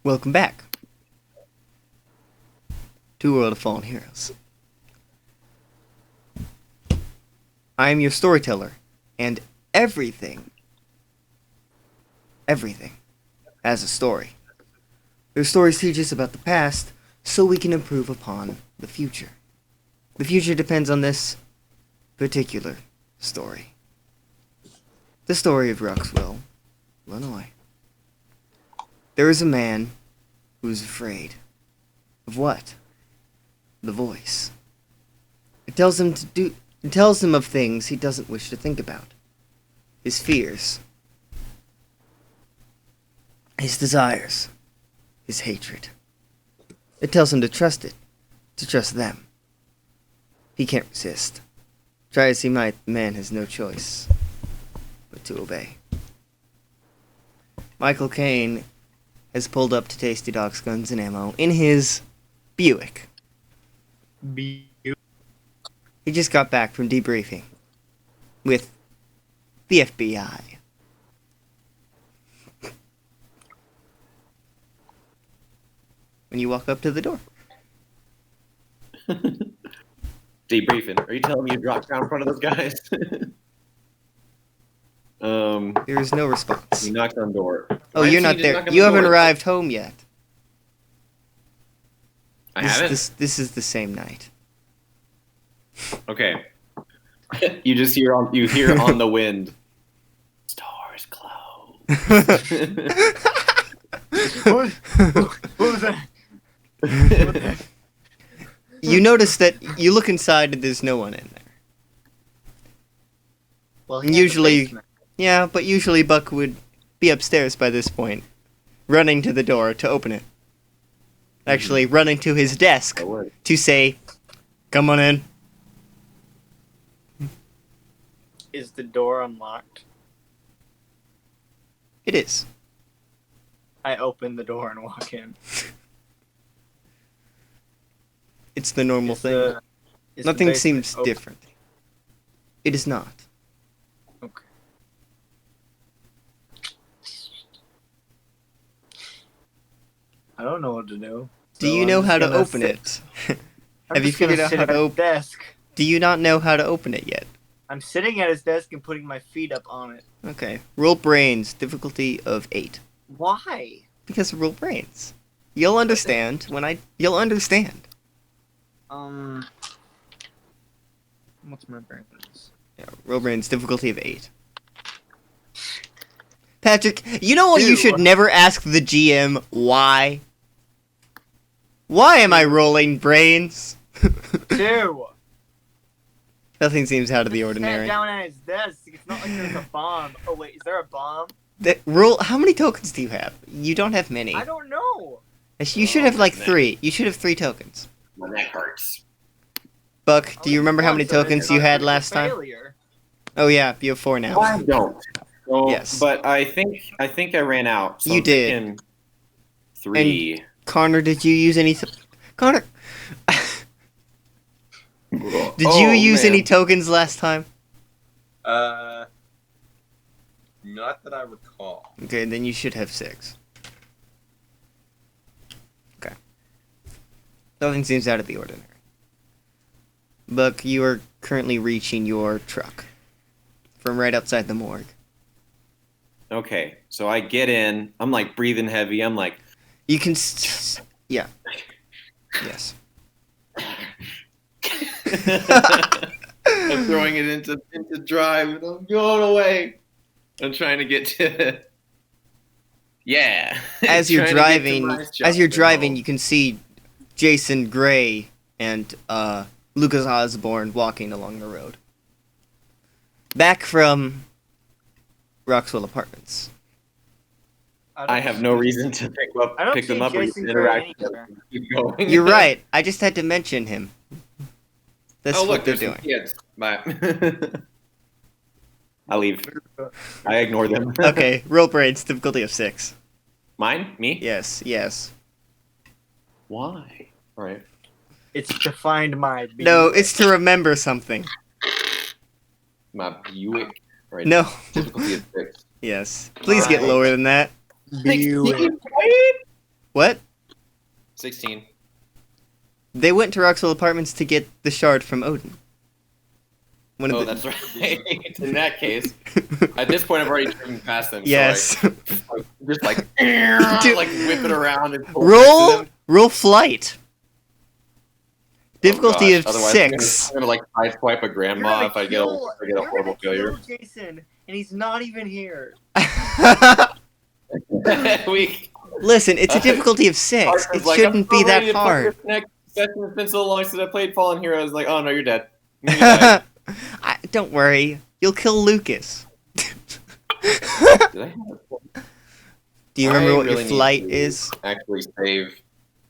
Welcome back to World of Fallen Heroes. I am your storyteller, and everything has a story. Their stories teach us about the past, so we can improve upon the future. The future depends on this particular story. The story of Ruxville, Illinois. There is a man who is afraid. Of what? The voice. It tells him of things he doesn't wish to think about. His fears. His desires. His hatred. It tells him to trust it. To trust them. He can't resist. Try as he might, the man has no choice but to obey. Michael Caine has pulled up to Tasty Dog's Guns and Ammo in his Buick. He just got back from debriefing with the FBI. When you walk up to the door. Debriefing. Are you telling me you dropped down in front of those guys? There is no response. You knocked on the door. Oh, you're not there. You haven't arrived home yet. I haven't? This is the same night. Okay. You just hear on the wind. Stores closed. What was that? You notice that you look inside and there's no one in there. Well, Usually, yeah, but usually Buck would be upstairs by this point, running to the door to open it. Actually, running to his desk to say, "Come on in." Is the door unlocked? It is. I open the door and walk in. It's the normal Is thing. the Nothing basement seems open? different. It is not. Okay. I don't know what to do. Do you know how to open it? Have you figured out how to open? Desk. Do you not know how to open it yet? I'm sitting at his desk and putting my feet up on it. Okay. Roll brains, difficulty of 8. Why? Because roll brains. You'll understand you'll understand. What's my brains? Yeah, roll brains, difficulty of 8. Patrick, you know what? You should never ask the GM why. Why am I rolling brains? 2. Nothing seems out of the Sat ordinary. down at his desk. It's not like there's a bomb. Oh wait, is there a bomb? How many tokens do you have? You don't have many. I don't know. You should have like 3. You should have 3 tokens. My neck hurts. Buck, do you remember how many tokens you had last time? Failure. Oh yeah, you have 4 now. Oh, I don't. So, Yes. But I think I ran out. So You I'm did. thinking 3. Connor, did you use any... Connor... Did Oh, you use man. any tokens last time? Not that I recall. Okay, then you should have 6. Okay. Nothing seems out of the ordinary. Buck, you are currently reaching your truck. From right outside the morgue. Okay, so I get in. I'm like breathing heavy. I'm like, You can... Yeah. Yes. I'm throwing it into drive, and I'm going away. I'm trying to get to. Yeah. As you're Trying to get to driving, my shop. you can see Jason Gray and Lucas Osborne walking along the road. Back from Roxwell Apartments. I have no reason to I don't pick them see up or Jason Gray interact. anywhere. Keep going. You're right. I just had to mention him. That's Oh what look, they're there's some doing. kids. Bye. I leave. I ignore them. Okay, roll brains, difficulty of 6. Mine? Me? Yes, yes. Why? All right. It's to find my. No, it's to remember something. My Buick. Right. No. Difficulty of 6. Yes. Please get lower than that. Buick. What? 16. They went to Roxwell Apartments to get the shard from Odin. One of Oh, the- that's right. In that case, at this point, I've already driven past them. Yes. So I just like whip it around and pull roll next to them. roll flight. Difficulty Oh, gosh. of Otherwise, 6. I'm gonna like sideswipe a grandma if I get a horrible failure. Jason, and he's not even here. We Listen, it's a difficulty of 6. Parker's It like, shouldn't "I'm be so ready that to play hard. this next session. It's been so long since I played Fallen Heroes. Like, oh no, you're dead. You died. Don't worry, you'll kill Lucas. Did I Do you remember I what really your need flight to is? actually save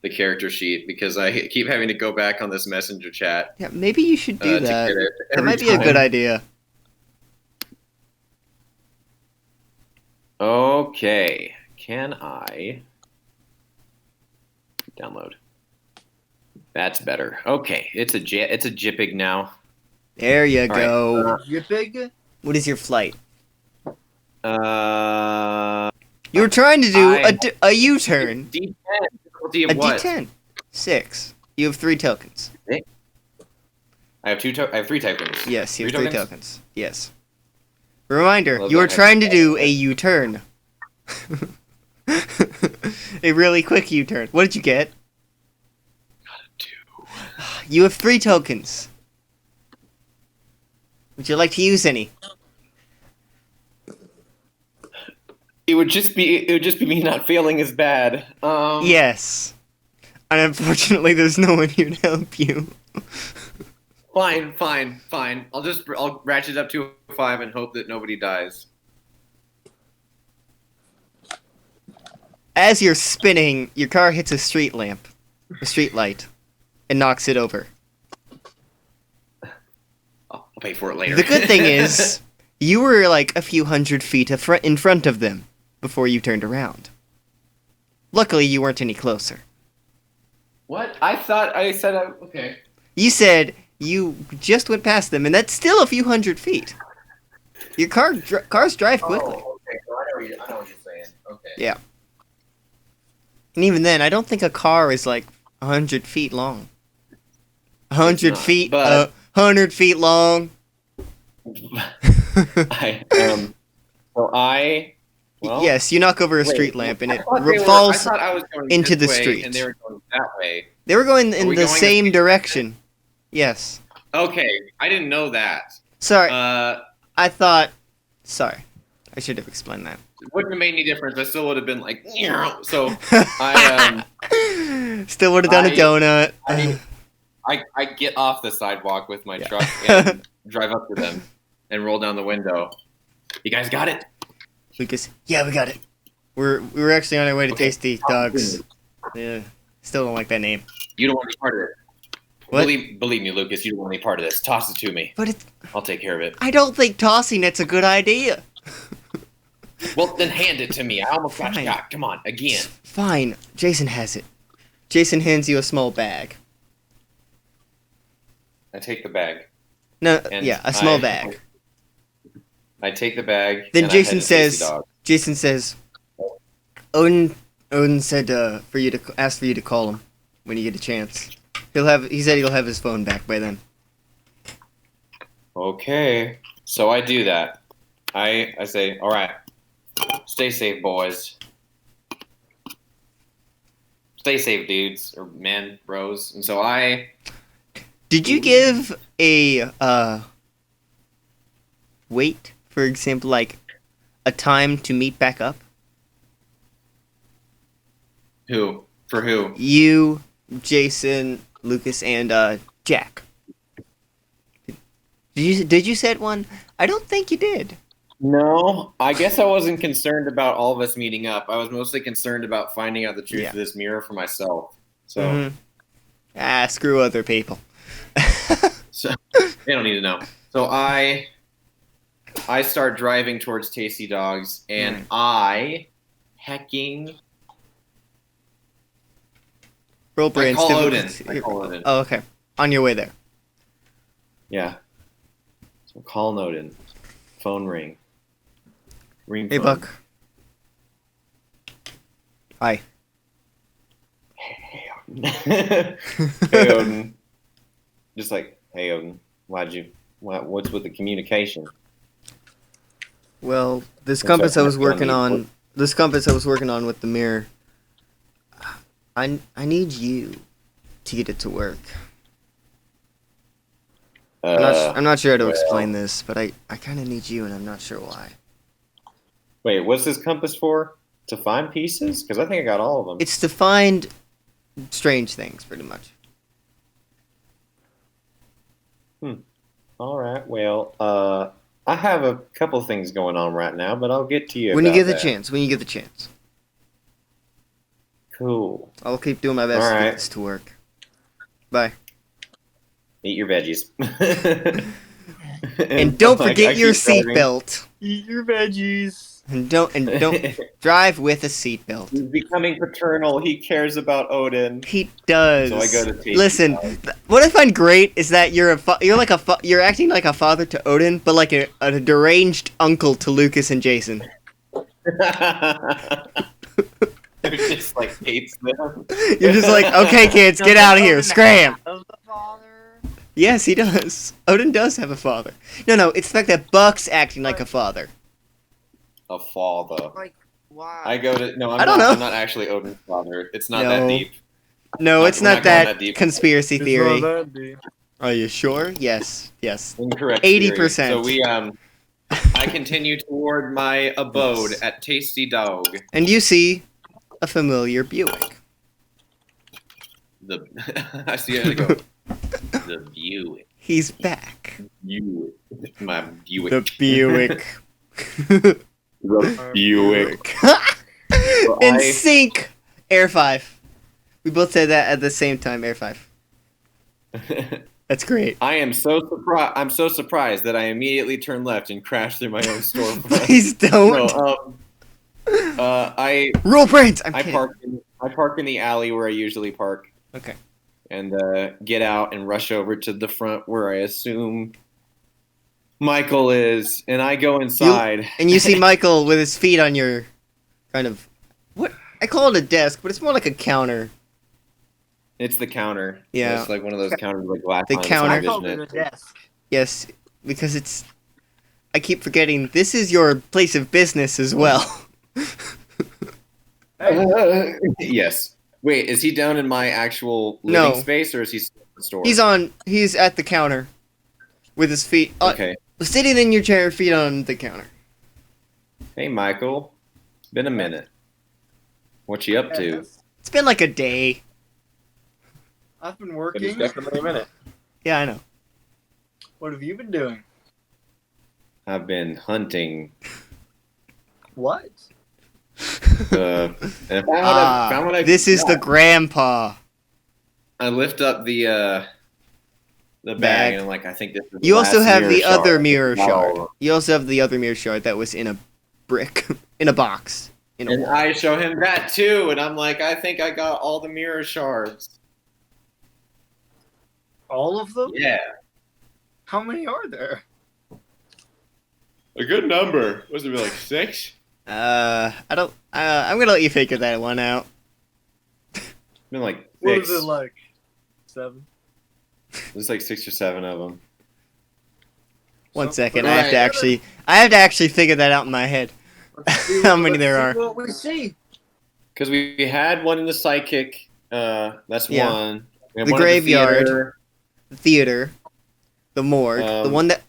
the character sheet because I keep having to go back on this messenger chat Yeah, maybe you should do to that. get it. That every might be a time. good idea. Okay, can I download? That's better. Okay, it's a JPEG now. There you All right, go. You big? What is your flight? Uh, You were trying to do I- a U-turn. D10 difficulty A of what? D10. 6. You have 3 tokens. I have three tokens. Yes, you have Three 3 tokens. Yes. Reminder, Love you were that. trying to do a U-turn. A really quick U-turn. What did you get? You have 3 tokens. Would you like to use any? It would just be me not feeling as bad. Yes. And unfortunately, there's no one here to help you. Fine. I'll ratchet it up to a 5 and hope that nobody dies. As you're spinning, your car hits a street lamp, a street light, and knocks it over. I'll pay for it later. The good thing is, you were like a few hundred feet in front of them before you turned around. Luckily, you weren't any closer. What? I thought I said okay. You said you just went past them, and that's still a few hundred feet. Your cars drive quickly. Oh, okay. So I know what you're saying. Okay. Yeah. And even then, I don't think a car is like 100 feet long. 100 not, feet, but- 100 feet long. Well, Yes, you knock over a wait, street lamp and I it thought they were- falls. I thought I was going into this the way street. and they were going that way. They were going Are in we the going same the- direction. Yes. Okay, I didn't know that. Sorry, Uh, I thought. Sorry, I should have explained that. it wouldn't have made any difference. I still would have been like, so I Still would have done a I- donut. I get off the sidewalk with my Yeah. truck and drive up to them and roll down the window. You guys got it? Lucas, yeah, we got it. We were actually on our way to Okay. Tasty Dogs. Yeah, still don't like that name. You don't want any part of it. What? Believe me, Lucas, you don't want any part of this. Toss it to me. But it's, I'll take care of it. I don't think tossing it's a good idea. Well, then hand it to me. I almost got Fine. shot. Come on, again. Fine, Jason has it. Jason hands you a small bag. I take the bag. No, And yeah, a small I- bag. I take the bag. Then and I head Jason to Tasty says- Dog. Jason says, Odin said for you to ask for you to call him when you get a chance. He said he'll have his phone back by then. Okay. So I do that. I say, all right, stay safe, boys. Stay safe, dudes or men, bros. And so I Did you give a wait, for example, like a time to meet back up? who for who? You, Jason, Lucas, and Jack. Did you set one? I don't think you did. No, I guess I wasn't concerned about all of us meeting up. I was mostly concerned about finding out the truth Yeah. of this mirror for myself. So, Mhm. Screw other people. so they don't need to know. So I start driving towards Tasty Dogs, and Right. I hecking. Roll I brains. call difficulty- Odin. I call Odin. Oh, okay. On your way there. Yeah. So call Odin. Phone ring. Ring. Hey, phone. Buck. Hi. Hey Odin. Just like, hey Odin, what's with the communication? Well, this What's compass up, I was Johnny? working on. This compass I was working on with the mirror. I need you to get it to work. I'm not sure how to well. explain this, but I kind of need you, and I'm not sure why. Wait, what's this compass for? To find pieces? Because I think I got all of them. It's to find strange things, pretty much. All right. Well, I have a couple things going on right now, but I'll get to you. When you about get the that. chance. When you get the chance. Cool. I'll keep doing my best All to right. get this to work. Bye. Eat your veggies. And don't like, forget I your keep driving. seatbelt. Eat your veggies. And don't drive with a seatbelt. He's becoming paternal. He cares about Odin. He does. So I go to Tasty Listen, Dog. what I find great is that you're you're acting like a father to Odin, but like a deranged uncle to Lucas and Jason. They're just like hates them. You're just like, okay, kids, get out of here, scram. Of the father. Yes, he does. Odin does have a father. No, it's the fact that Buck's acting like a father. A father. Like, why? I go to no. I don't know. I'm not actually Odin's father. It's not No. that deep. No, it's We're not not going that that deep. conspiracy It's theory. not that deep. Are you sure? Yes. Incorrect. 80%. So we I continue toward my abode at Tasty Dog. And you see a familiar Buick. The I see it. I go. The Buick. He's back. Buick. My Buick. The Buick. The Buick. In I- sync. Air 5. We both said that at the same time, Air 5. That's great. I am so surprised. I'm so surprised that I immediately turned left and crashed through my own storefront. Please don't. No, I Roll brains. I'm kidding. park in the alley where I usually park. Okay. And get out and rush over to the front where I assume Michael is, and I go inside. And you see Michael with his feet on your kind of what I call it a desk, but it's more like a counter. It's the counter. Yeah. It's like one of those counters with glass The on it, counter. I so called I it a envision desk. Yes, because it's. I keep forgetting this is your place of business as well. it. Yes. Wait, is he down in my actual living No. space, or is he still in the store? He's at the counter, with his feet Okay. sitting in your chair, feet on the counter. Hey, Michael. It's been a minute. What you up to? Yes. It's been like a day. I've been It's working. definitely a minute. Yeah, I know. What have you been doing? I've been hunting. What? And I found what I This is the got. grandpa. I lift up the Bag. bag, and I'm like, I think this is You the also last have the other shard. mirror Wow. shard. You also have the other mirror shard that was in a brick, in a box, in a And wall. I show him that too, and I'm like, I think I got all the mirror shards. All of them? Yeah, How many are there? a good number. Was it like 6? I don't. I'm gonna let you figure that one out. Been like 6. What is it like? 7? There's like 6 or 7 of them. One second. Right. I have to actually figure that out in my head. How many there are? What we see? Because we had one in the psychic. That's Yeah. one. We had The one at graveyard. theater. The theater, the morgue, the Um, one that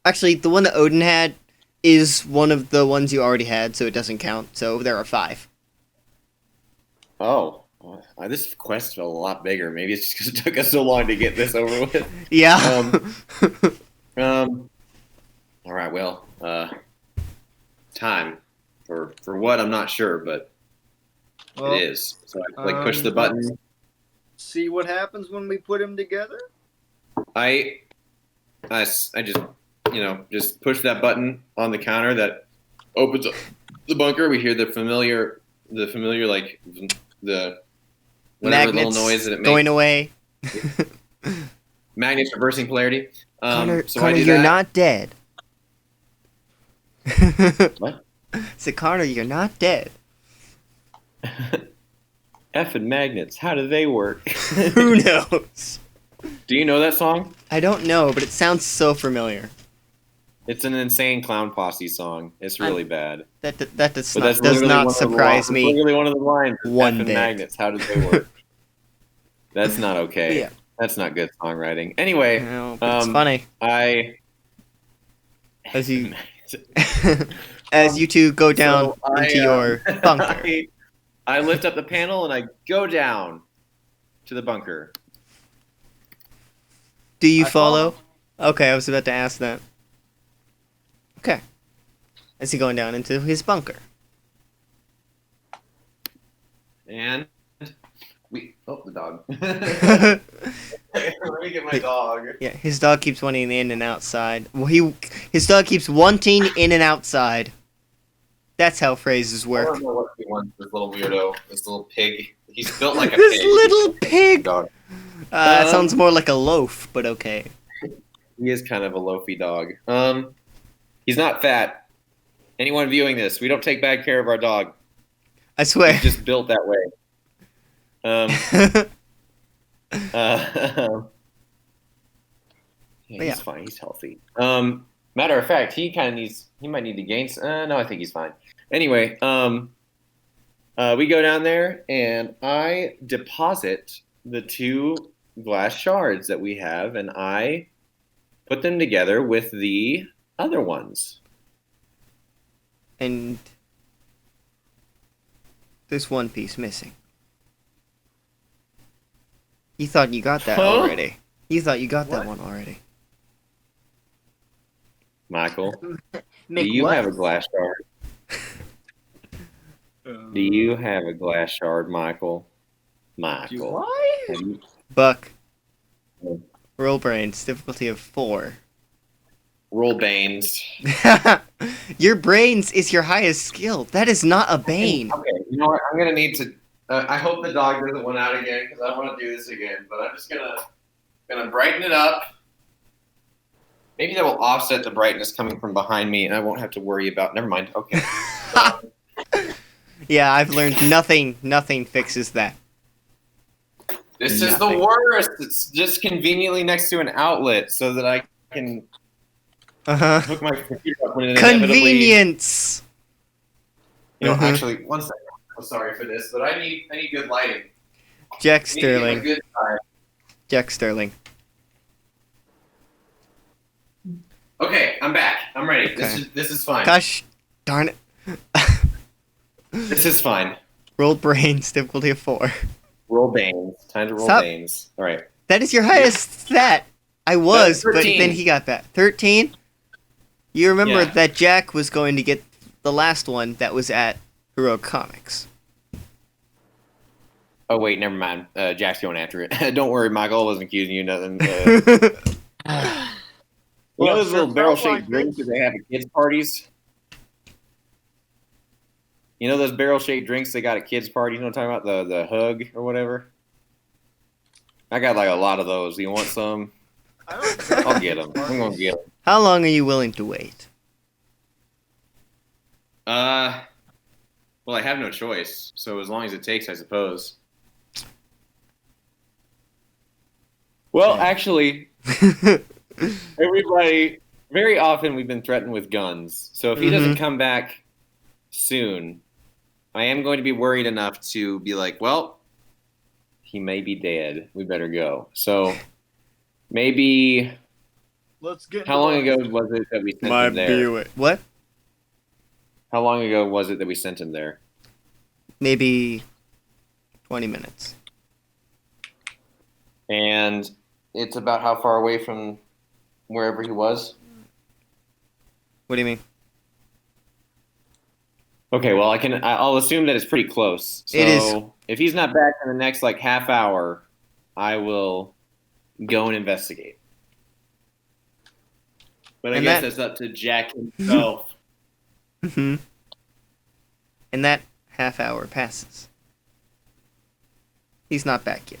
Odin had is one of the ones you already had, so it doesn't count. So there are 5. Oh, this quest felt a lot bigger. Maybe it's just because it took us so long to get this over with. Yeah. All right. Well, time for what I'm not sure, but Well, it is. So I like push the button. see what happens when we put them together? I just just push that button on the counter that opens up the bunker. We hear the familiar like the whatever little Magnets noise that it makes. going away. Magnets reversing polarity. Connor, So Connor, I do you're that. not dead. What? So Connor, you're not dead. Effing magnets, how do they work? Who knows? Do you know that song? I don't know, but it sounds so familiar. It's an Insane Clown Posse song. It's really bad. That does But not, that's does literally not one of the surprise lines- me. Literally one of the lines. is, one "Effing bit." magnets, how do they work? That's not okay. Yeah. That's not good songwriting. Anyway, No, but it's um, funny I as you as you two go down So I, into your bunker. I lift up the panel and I go down to the bunker. Do you I follow? Okay, I was about to ask that. Okay. Is he going down into his bunker? And the dog. Yeah, Let me get my dog. his dog keeps wanting in and outside. Well, his dog keeps wanting in and outside. That's how phrases I work. don't know what he wants, this little weirdo, this little pig. He's built like a This pig. little pig. Dog. That sounds more like a loaf, but okay. He is kind of a loafy dog. He's not fat. Anyone viewing this, we don't take bad care of our dog. I swear. He's just built that way. Yeah, Yeah. he's fine. He's healthy. Matter of fact, he might need to gain. No, I think he's fine. Anyway, we go down there and I deposit the 2 glass shards that we have, and I put them together with the other ones. And there's one piece missing. You thought you got that Huh? already. You thought you got that What? one already. Michael, Make do you what? have a glass shard? Do you have a glass shard, Michael? Do Michael. I? Have you- Buck. Hmm. Roll brains, difficulty of 4. Roll Banes. Your brains is your highest skill. That is not a bane. Okay, you know what? I'm gonna need to. I hope the dog doesn't win out again because I want to do this again. But I'm just gonna brighten it up. Maybe that will offset the brightness coming from behind me, and I won't have to worry about. Never mind. Okay. Yeah, I've learned nothing. Nothing fixes that. This is the Nothing. worst. It's just conveniently next to an outlet so that I can Uh-huh. hook my computer up when it inevitably. Convenience. You know, Mhm. actually, one second. I'm sorry for this, but I need good lighting. Jack I need to get a Sterling. good side. Jack Sterling. Okay, I'm back. I'm ready. Okay. This is fine. Gosh darn it. This is fine. Rolled brains, difficulty of 4. Roll Banes. Time to roll Stop. Banes. All right. That is your highest stat. I was, but 13. then he got back. 13? You remember Yeah. that Jack was going to get the last one that was at Heroic Comics. Oh wait, never mind. Jack's going after it. Don't worry, Michael. I wasn't accusing you of nothing. You know those little Sure, barrel-shaped like drinks that they have at kids' parties? You know those barrel-shaped drinks they got at kids' parties? You know what I'm talking about? The hug or whatever? I got like a lot of those. You want some? I don't I'll get them. I'm going to get them. How long are you willing to wait? Well, I have no choice. So as long as it takes, I suppose. Well, actually, everybody, very often we've been threatened with guns. So if he doesn't come back soon, I am going to be worried enough to be like, well, he may be dead. We better go. So maybe, Let's get. how long ago was it that we sent him there? What? How long ago was it that we sent him there? Maybe 20 minutes. And it's about how far away from wherever he was? What do you mean? Okay, well, I'll assume that it's pretty close. So It is. if he's not back in the next like half hour, I will go and investigate. But I And guess that- that's up to Jack himself. Mm-hmm. And that half hour passes. He's not back yet.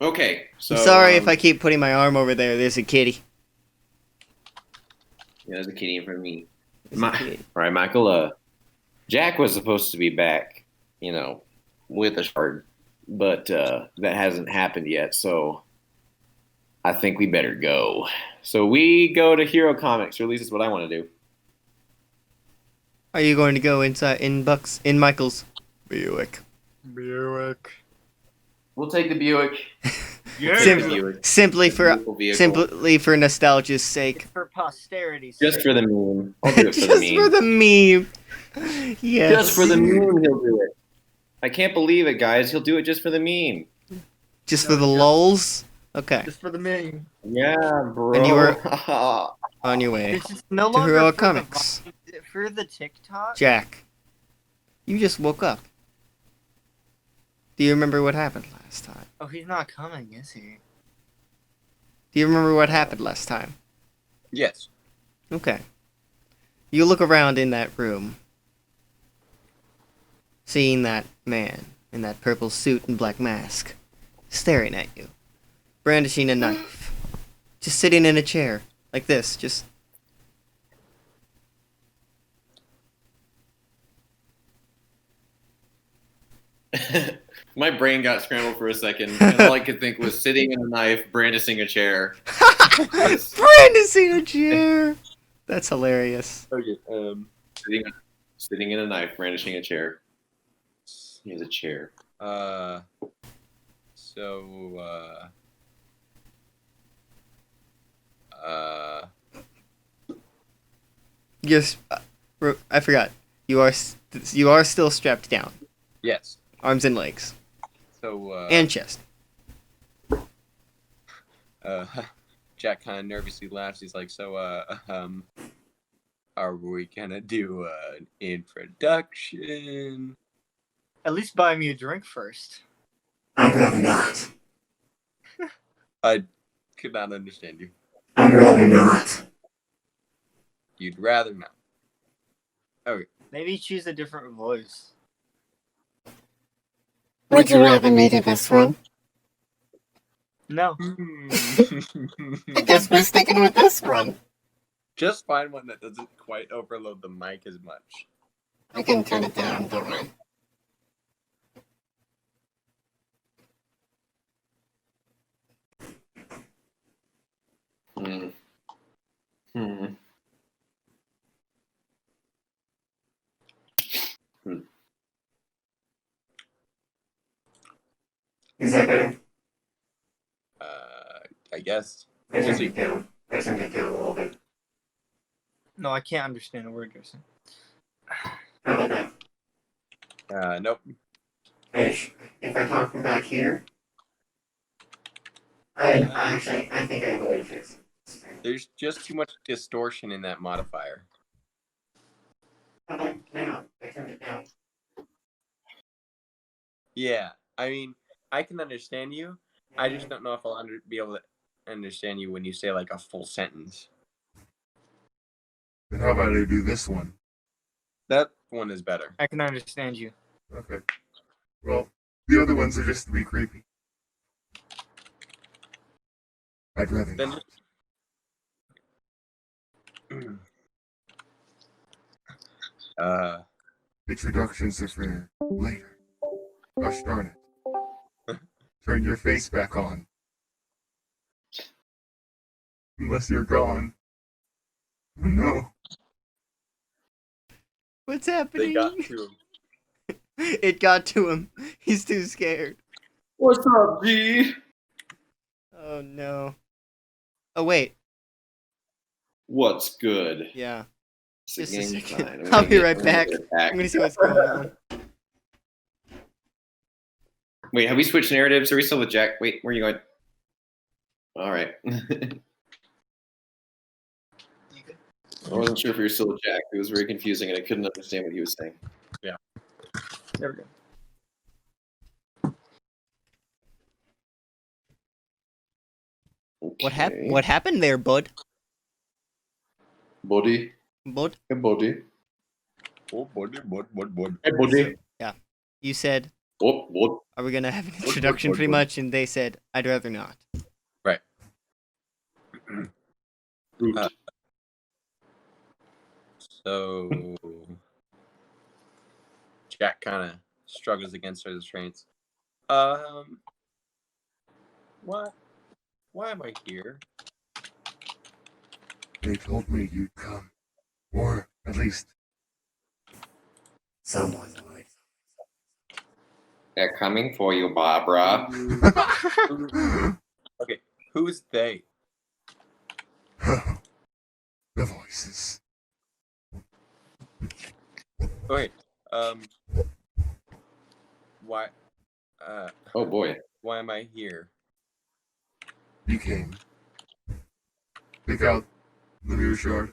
Okay, so I'm sorry if I keep putting my arm over there. There's a kitty. Yeah, there's a kitty in front of me. There's a kitty. All right, Michael. Jack was supposed to be back, with a shard, but that hasn't happened yet. So I think we better go. So we go to Hero Comics, or at least it's what I want to do. Are you going to go inside in Michael's Buick? Buick. We'll take the Buick. Yeah. Simply for Beautiful vehicle. simply for nostalgia's sake. For posterity's Just sake. for the meme. I'll do it for Just the meme. for the meme. Yes. Just for the meme, he'll do it. I can't believe it, guys. He'll do it just for the meme. Just for the lulz. Okay. Just for the meme. Yeah, bro. And you were on your way. It's just no To longer Hero for Comics. For the TikTok. Jack, you just woke up. Do you remember what happened last time? Oh, he's not coming, is he? Do you remember what happened last time? Yes. Okay. You look around in that room, seeing that man in that purple suit and black mask, staring at you, brandishing a knife, just sitting in a chair, like this, just... My brain got scrambled for a second, and all I could think was sitting in a knife, brandishing a chair. brandishing a chair! That's hilarious. Okay. Sitting in a knife, brandishing a chair. He has a chair. Yes, I forgot. You are still strapped down. Yes. Arms and legs. So, And chest. Jack kind of nervously laughs. He's like, so, are we gonna do an introduction? At least buy me a drink first. I'd rather not. I could not understand you. I'd rather not. You'd rather not. Maybe choose a different voice. Would you rather me do this one? No. I guess we're sticking with this one. Just find one that doesn't quite overload the mic as much. I can turn it down, don't I? Hmm. Hmm. Is that better? I guess. I turned it down. I turned it down a little bit. No, I can't understand a word you're saying. How about that? Nope. Fish. If I talk from back here, I think I would fix it. There's just too much distortion in that modifier. How about now? I turned it down. Yeah, I mean, I can understand you. I just don't know if I'll be able to understand you when you say like a full sentence. Then how about I do this one? That one is better. I can understand you. Okay. Well, the other ones are just to be creepy. I'd rather Then not. Introductions are for later. Gosh darn it. Turn your face back on. Unless you're gone. Oh, no. What's they happening? got to him. It got to him. He's too scared. What's up, G? Oh no. Oh wait. What's good? Yeah. It's Just a game second. time. I'll be right I'm gonna back. get back. I'm gonna see what's going on. Wait, have we switched narratives? Are we still with Jack? Wait, where are you going? All right. I wasn't sure if you were still with Jack. It was very confusing, and I couldn't understand what he was saying. There we go. Okay. What happened there, bud? Body. Bud? Hey, body. Oh, buddy. Hey, body. You said, What? are we gonna have an introduction pretty much? And they said, I'd rather not. Right. Root. So Jack kind of struggles against her restraints. What? Why am I here? They told me you'd come. Or at least Someone would. They're coming for you, Barbara. Okay, who's they? the voices. Wait, why, Oh boy. why am I here? You came. Pick out the mirror shard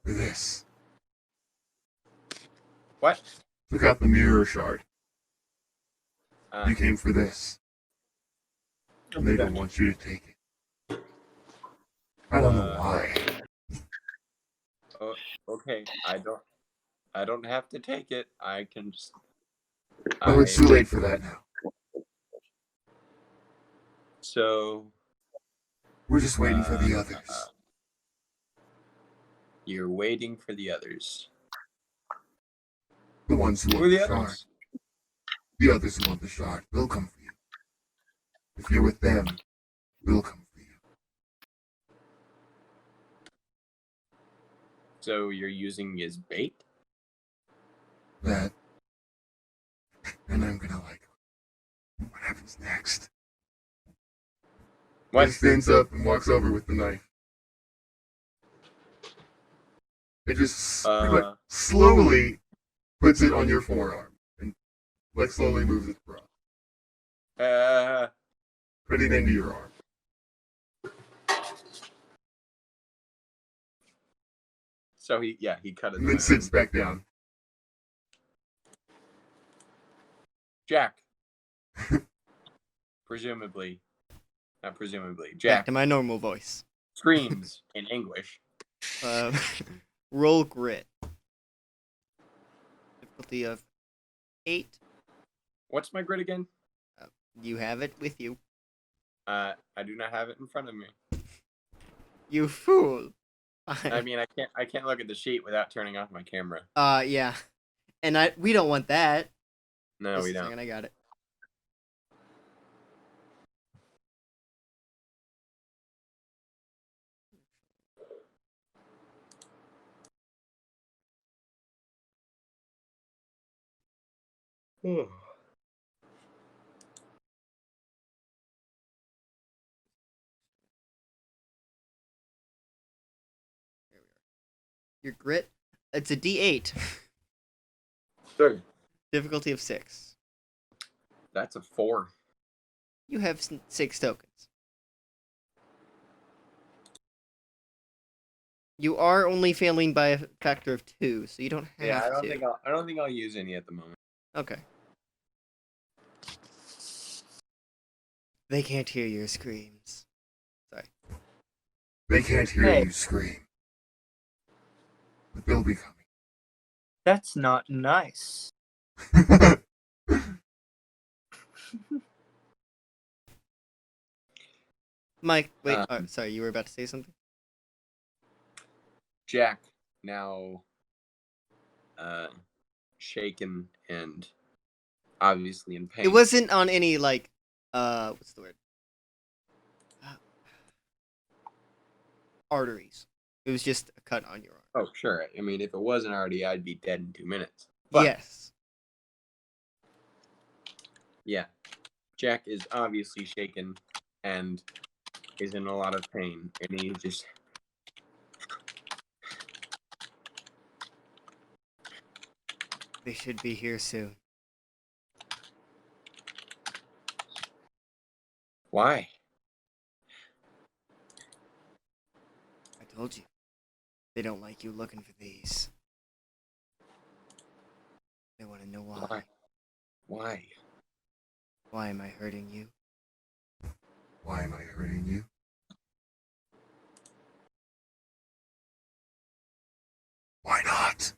for this. What? Took out the mirror shard. Uh, You came for this. And they don't want you to take it. I don't know why. okay, I don't have to take it. I can just. Oh, it's too late for that now. So We're just waiting for the others. you're waiting for the others. The ones who Who are want the the shard. others? The others who want the shard. They'll come for you. If you're with them, we'll come for you. So you're using his bait? That. And I'm gonna like what happens next. What? He stands up and walks over with the knife. It just like, slowly puts it on your forearm and like slowly moves it across. Put it into your arm. So he cut it. And then sits back down. Jack. Presumably. Not presumably. Back Jack to my normal voice. screams in anguish. Roll grit. Difficulty of 8. What's my grid again? You have it with you. I do not have it in front of me. You fool. I mean, I can't look at the sheet without turning off my camera. Yeah. And we don't want that. No, Just we a don't. second, I got it. Your grit, it's a D8. Sure. Difficulty of 6. That's a 4. You have 6 tokens. You are only failing by a factor of 2, so you don't have Yeah, I to. don't think I'll use any at the moment. Okay. They can't hear your screams. They can't hear Hey. you scream. But they'll be coming. That's not nice. Mike, wait. Um, Sorry, you were about to say something? Jack, now shaken and obviously in pain. It wasn't on any, like, what's the word? Arteries. It was just a cut on your arm. Oh, sure. I mean, if it wasn't already, I'd be dead in 2 minutes. But, Yes. yeah. Jack is obviously shaken and is in a lot of pain. And he just... They should be here soon. Why? I told you. They don't like you looking for these. They want to know why. Why? Why? Why am I hurting you? Why am I hurting you? Why not?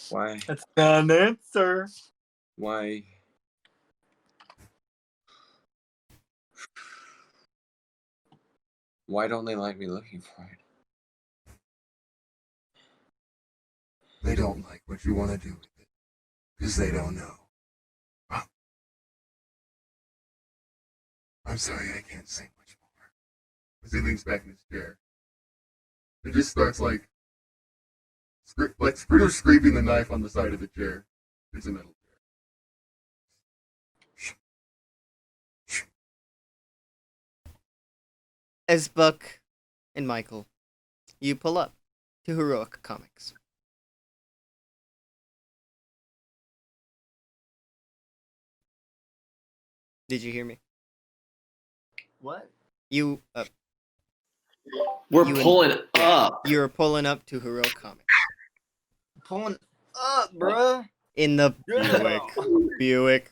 Why? That's not an answer. Why? Why don't they like me looking for it? They don't like what you want to do with it. Because they don't know. Oh. I'm sorry, I can't say much more. As he leans back in his chair. It just starts like Scritter scraping the knife on the side of the chair. It's a metal chair. As Buck and Michael, you pull up to Heroic Comics. Did you hear me? What? You We're You and- pulling up. you're pulling up to Heroic Comics Pulling up, bruh. in the Yeah. Buick.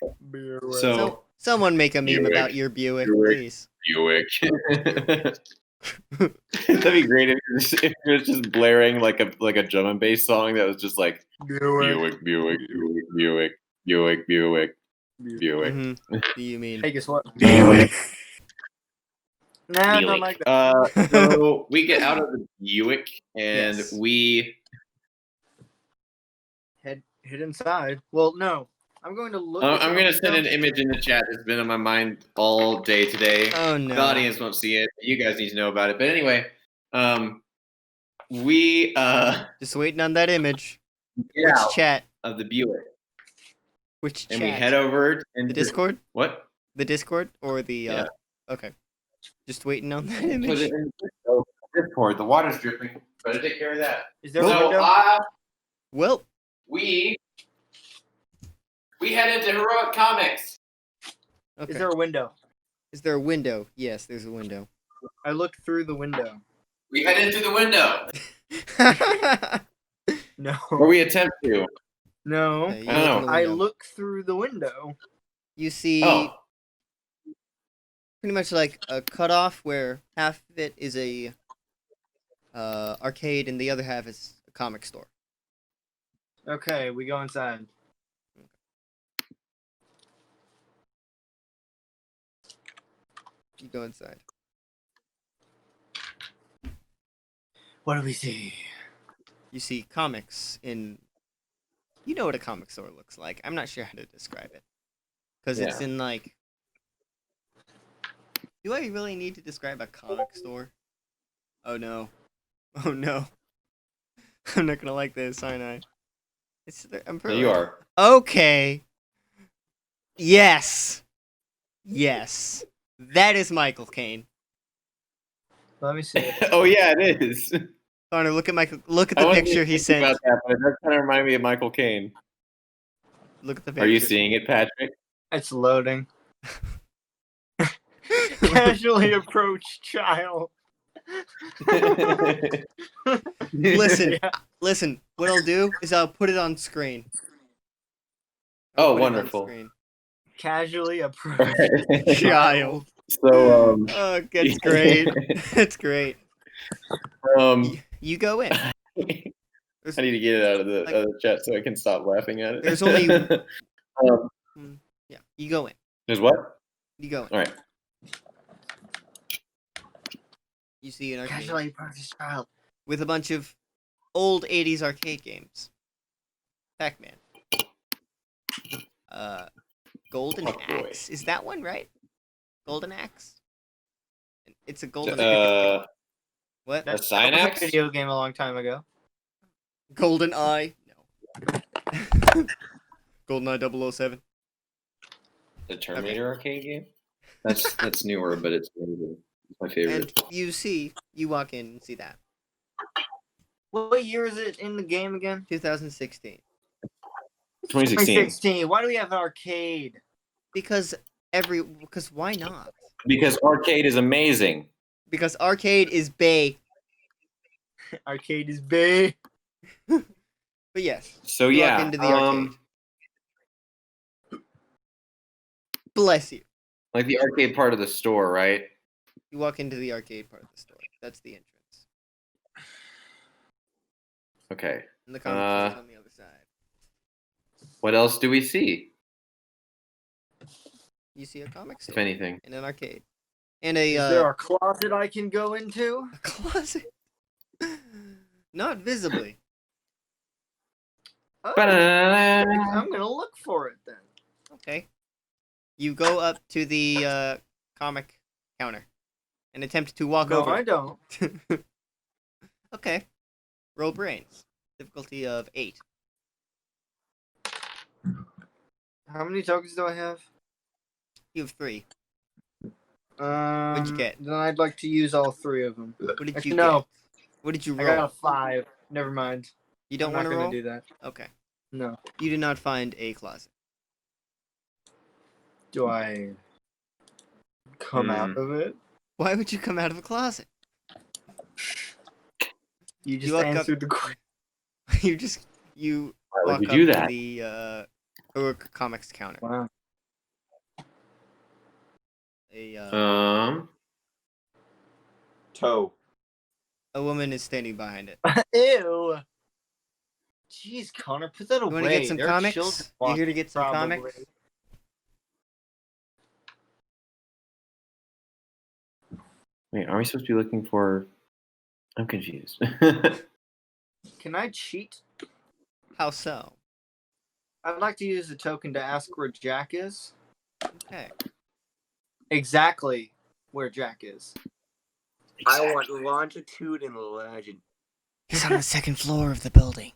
So, So someone make a meme Buick. about your Buick, Buick. please. Buick. That'd be great if it was just blaring like a drum and bass song that was just like Buick, Buick, Buick, Buick, Buick, Buick, Buick. Mhm. Do you mean? Hey, guess what? Buick. Nah, I don't Buick. like that. So we get out of the Buick and Yes. we Head inside. Well, no. I'm going to look. I'm gonna send an image in the chat. It's been on my mind all day today. Oh no. The audience won't see it. You guys need to know about it. But anyway, we Just waiting on that image. get Which out chat? of the Buick Which and chat? we head over into The Discord? What? The Discord or the Yeah. Okay. Just waiting on that Put image. it in the Discord. The water's dripping. Better take care of that. Is there a So window? Well, we head into Heroic Comics. okay. Is there a window? Is there a window? Yes, there's a window. I look through the window. We head into the window, No. or we attempt to. No. Okay, you I look don't know. in the I window. look through the window. You see Oh, pretty much like a cutoff where half of it is a arcade and the other half is a comic store. Okay, we go inside. You go inside. What do we see? You see comics in. You know what a comic store looks like. I'm not sure how to describe it. Because it's Yeah. in like. Do I really need to describe a comic store? Oh no. Oh no. I'm not gonna like this, aren't I? I'm there pretty. you are. Okay. Yes. Yes. That is Michael Caine. Let me see. Oh yeah, it is. Connor, look at Look at I the wasn't picture he thinking sent. about that, but it does kind of remind me of Michael Caine. Look at the picture. Are you seeing it, Patrick? It's loading. Casually approach child. Listen, Yeah. listen. What I'll do is I'll put it on screen. Oh, Put it on wonderful. screen. Casually approach Alright. Child. So Oh, that's great. That's great. You go in. I need to get it out of the chat so I can stop laughing at it. There's only- um, Yeah, you go in. there's what? You go in. All right. You see an arcade Casually approach child. with a bunch of old 80s arcade games. Pac-Man. Golden Oh, boy. Axe. Is that one right? Golden Axe? It's a golden What? A That was Synax? a video game a long time ago. Golden Eye? No. Golden Eye 007. The Terminator arcade game? That's newer, but it's amazing. It's my favorite. And you walk in and see that. What year is it in the game again? 2016. 2016. 2016. Why do we have an arcade? Because why not? Because arcade is amazing. Because arcade is bae. Arcade is big. But yes, So you yeah. walk into the arcade. Bless you. Like the arcade part of the store, right? You walk into the arcade part of the store. That's the entrance. Okay. And the comic is on the other side. What else do we see, You see a comic if store anything? and an arcade. And Is there a closet I can go into? a closet. Not visibly. Oh, I'm gonna look for it then. Okay. You go up to the comic counter and attempt to walk No, over. I don't. Okay. Roll brains. Difficulty of 8. How many tokens do I have? You have 3. What'd you get? Then I'd like to use all 3 of them. What did Actually, you no. get? What did you I roll? got a 5. Never mind. You don't I'm want not to gonna roll? do that. Okay. No. You did not find a closet. Do I come out of it? Why would you come out of a closet? You just walk up- answered the question. you Why would walk you up do to that? the Heroic Comics counter. Wow. A Toe. woman is standing behind it. Ew. Jeez, Connor, put that You away. want to get some There are comics? children You here to get some probably. comics? Wait, are we supposed to be looking for? I'm confused. Can I cheat? How so? I'd like to use the token to ask where Jack is. Okay. Exactly where Jack is. I want longitude and legend. He's on the second floor of the building.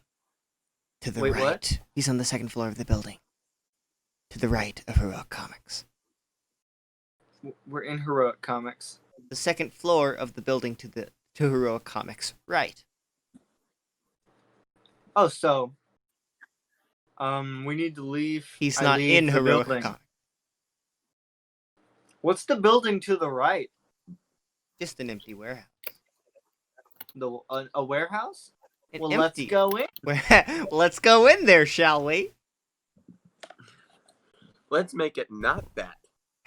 To the Wait, right. what? He's on the second floor of the building. To the right of Heroic Comics. We're in Heroic Comics. The second floor of the building to Heroic Comics. Right. Oh, so we need to leave. He's I not leave in the Heroic building. Comics. What's the building to the right? Just an empty warehouse. A warehouse? Well, Empty. let's go in. Let's go in there, shall we? Let's make it not that.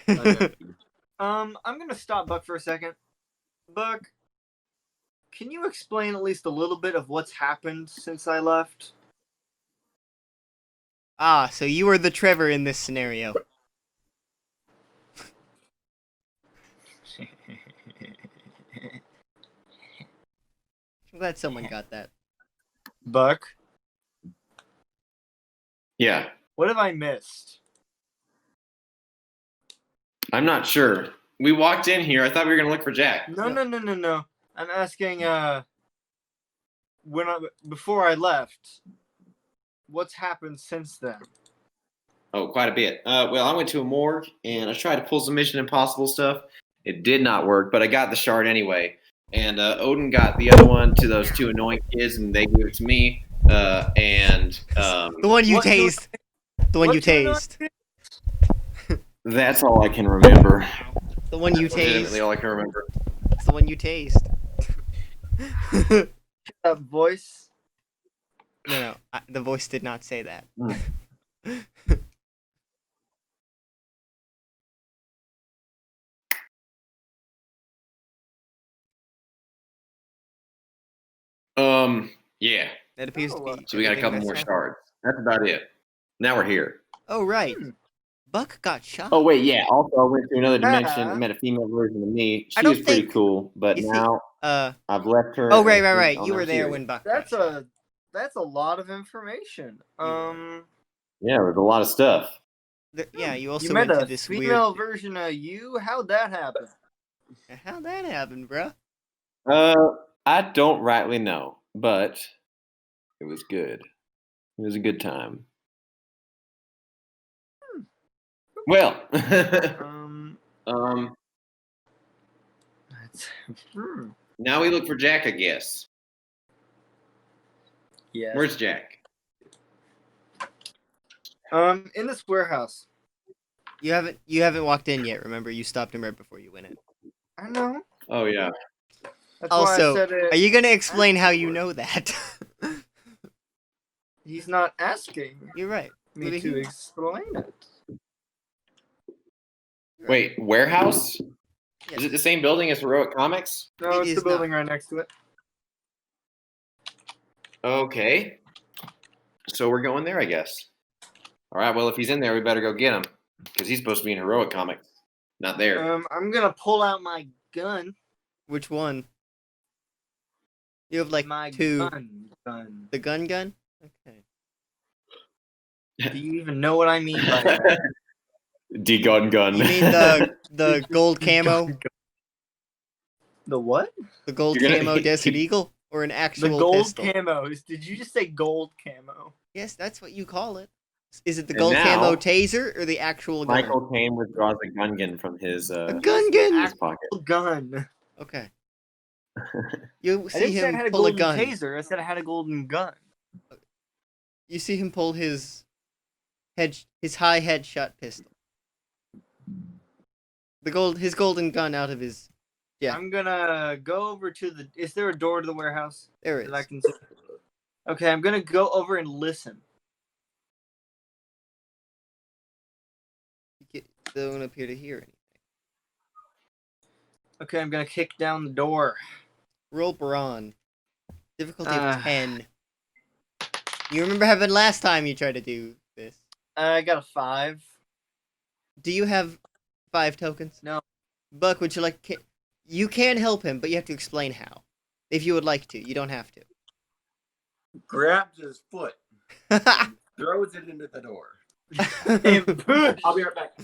Unempty. I'm gonna stop Buck for a second. Buck, can you explain at least a little bit of what's happened since I left? Ah, so you were the Trevor in this scenario. I'm glad someone got that. Buck, Yeah, what have I missed? I'm not sure. We walked in here. I thought we were gonna look for Jack. No. I'm asking. Before I left, what's happened since then? Oh, quite a bit. Well, I went to a morgue and I tried to pull some Mission Impossible stuff. It did not work, but I got the shard anyway. And Odin got the other one to those 2 annoying kids, and they gave it to me. The one you What do- tased. The one you What do you know? tased. That's all I can remember. The one you Legitimately tased. all I can remember. It's the one you tased. That voice. No, the voice did not say that. Yeah. That appears to Oh, be. So we got a everything couple that's more happened. shards. That's about it. Now we're here. Oh right, Buck got shot. Oh wait, yeah. Also, I went to another dimension Uh-huh. and met a female version of me. I She don't was pretty think- cool, but you see, now Oh I've left her. right. and I'll You were never see there her when again. Buck. That's got shot. a lot of information. Yeah, there's a lot of stuff. Yeah, you also You went met to a this female version of you. How'd that happen? weird. How'd that happen, bro? I don't rightly know, but it was good. It was a good time. Well, That's, now we look for Jack, I guess. yeah. Where's Jack? In this warehouse. You haven't walked in yet. Remember, you stopped him right before you went in. I know. Oh yeah. That's why Also, I said it. are you gonna explain how you know that? He's not asking You're right. me Maybe to he- explain it. Wait, warehouse? Yes. Is it the same building as Heroic Comics? No, It it's is the building right next to it. Okay. So we're going there, I guess. All right. Well, if he's in there, we better go get him because he's supposed to be in Heroic Comics, not there. I'm gonna pull out my gun. Which one? You have like My 2. gun. The gun? Okay. Do you even know what I mean by that? D-gun gun. You mean the gold camo? The what? The gold You're gonna- camo Desert Eagle? Or an The actual gold pistol? camos. Did you just say gold camo? Yes, that's what you call it. Is it the And gold camo now- taser or the actual gun? Michael Caine withdraws a gun from his A gun gun! his pocket. Gun. Okay. You I see didn't say I him had a pull a golden gun. taser. I said I had a golden gun. You see him pull his high headshot pistol. His golden gun out of his. Yeah. I'm gonna go over to the. Is there a door to the warehouse There it that I is. can see? Okay, I'm gonna go over and listen. Don't appear to hear anything. Okay, I'm gonna kick down the door. Roll Brawn. Difficulty of Ah. 10. You remember having last time you tried to do this. I got a 5. Do you have 5 tokens? No. Buck, would you like... You can help him, but you have to explain how. If you would like to. You don't have to. Grabs his foot, throws it into the door. And push. I'll be right back.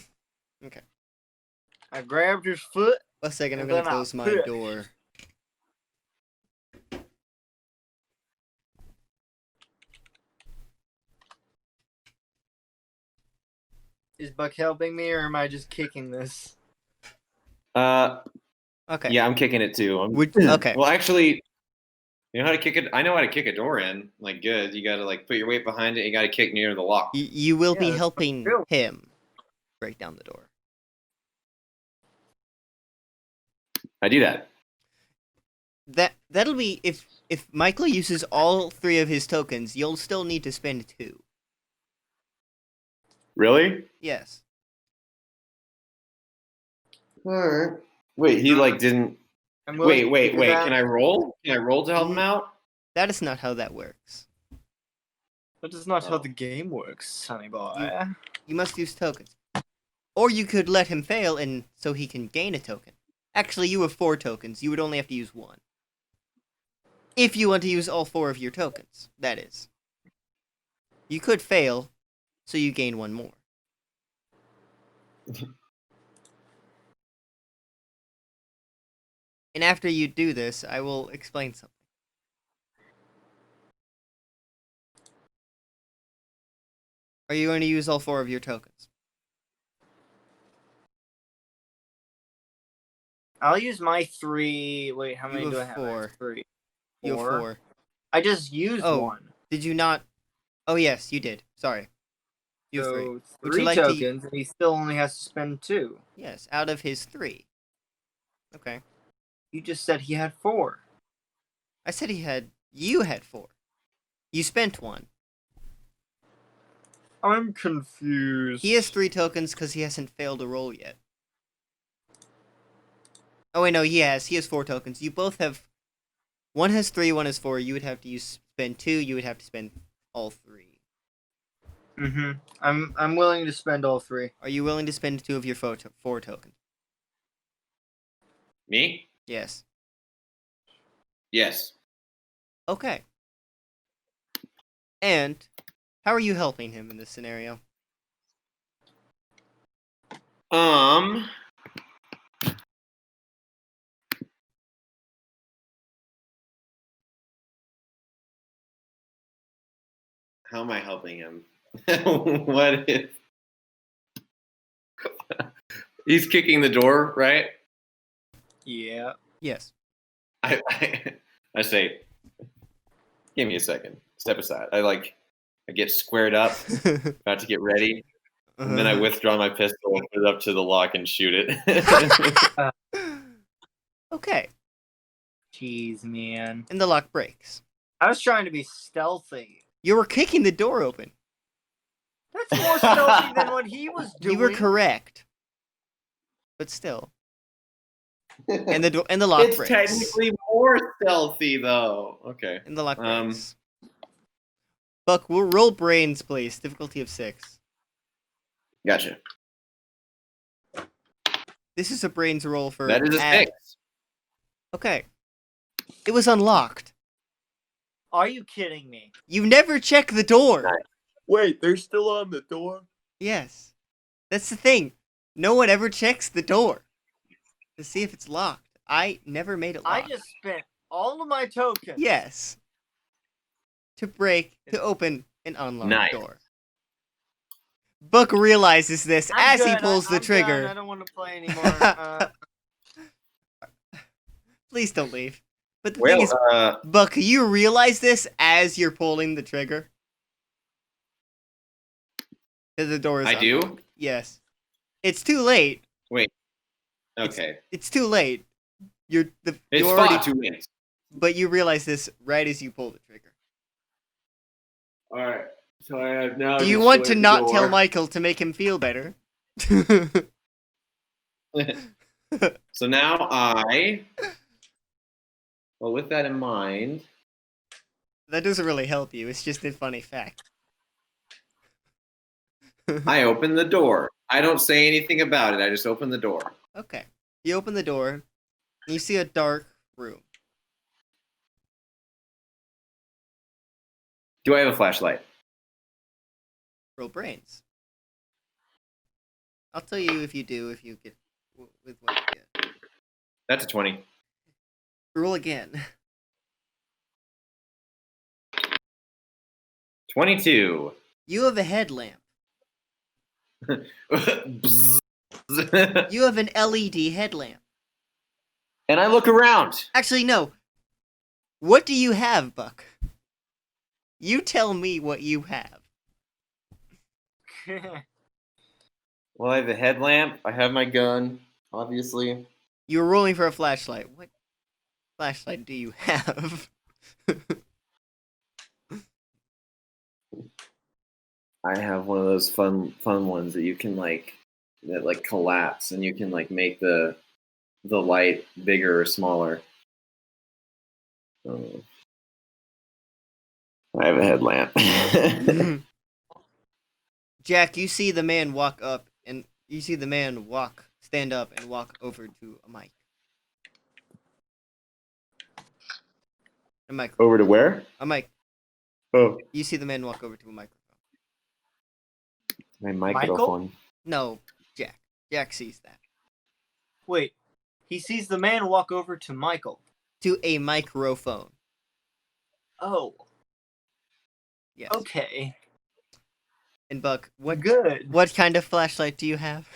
I grabbed his foot. A second, I'm And gonna then I'll close my push. door. Is Buck helping me, or am I just kicking this? Okay. Yeah, I'm kicking it too. Okay. Well, actually, you know how to kick it? I know how to kick a door in. Like, good. You gotta, like, put your weight behind it. You gotta kick near the lock. You will be Yeah, that's helping true. him break down the door. I do that. That'll be... If Michael uses all 3 of his tokens, you'll still need to spend 2. Really? Yes. Alright. Wait, he, like, didn't... I'm willing Wait. to do that. Can I roll? Can I roll to help him out? That is not how that works. That is not how the game works, sonny boy. You must use tokens. Or you could let him fail and so he can gain a token. Actually, you have 4 tokens. You would only have to use 1. If you want to use all 4 of your tokens, that is. You could fail, so you gain 1 more. And after you do this, I will explain something. Are you going to use all 4 of your tokens? I'll use my 3. Wait, how You many have do I have? I have 4. 3. You have 4. I just used Oh. 1. Did you not? Oh, yes, you did. Sorry. You have 3. So Would you 3 like to- tokens, and he still only has to spend 2. Yes, out of his 3. Okay. You just said he had 4. I said you had 4. You spent 1. I'm confused. He has 3 tokens because he hasn't failed a roll yet. Oh, wait, no, he has 4 tokens. You both have... One has 3, one has 4. You would have to spend 2, you would have to spend all 3. Mm-hmm. I'm willing to spend all 3. Are you willing to spend 2 of your 4 tokens? Me? Yes. Yes. Okay. And how are you helping him in this scenario? How am I helping him? What if he's kicking the door, right? Yeah. Yes. I say, give me a second. Step aside. I get squared up, about to get ready, and then I withdraw my pistol and put it up to the lock and shoot it. Okay. Jeez, man. And the lock breaks. I was trying to be stealthy. You were kicking the door open. That's more stealthy than what he was doing. You were correct. But still. And the lock It's breaks. technically more stealthy, though. Okay. And the lock breaks. Buck, we'll roll brains, please. Difficulty of 6. Gotcha. This is a brains roll for... That is a 6. Okay. It was unlocked. Are you kidding me? You never check the door. Nice. Wait, they're still on the door? Yes. That's the thing. No one ever checks the door to see if it's locked. I never made it I locked. just spent all of my tokens. Yes. To open an unlocked Nice. door. Buck realizes this I'm as he good. pulls the I'm trigger. done. I don't want to play anymore. Please don't leave. But the thing is, Well, Buck, you realize this as you're pulling the trigger? That the door is I do? unlocked. Yes. It's too late. Okay. It's too late. It's you far already, too late. but you realize this right as you pull the trigger. All right. So I have now. Do you want to not tell Michael to make him feel better? So now well, with that in mind, That doesn't really help you. It's just a funny fact. I open the door. I don't say anything about it. I just open the door. Okay. You open the door, and you see a dark room. Do I have a flashlight? Roll brains. I'll tell you if you do, if you get with what you get. That's a 20. Roll again. 22. You have a headlamp. Bzz. You have an LED headlamp. And I look around. Actually, no. What do you have, Buck? You tell me what you have. Well, I have a headlamp. I have my gun, obviously. You were rolling for a flashlight. What flashlight do you have? I have one of those fun ones that you can that collapse, and you can make the light bigger or smaller. I have a headlamp. Jack, you see the man stand up and walk over to a mic. A mic. Over to where? A mic. Oh, You see the man walk over to a microphone. my microphone. No, Jack. Jack sees that. Wait, he sees the man walk over to Michael. To a microphone. Oh, Yes. okay. And Buck, what Good. kind of flashlight do you have?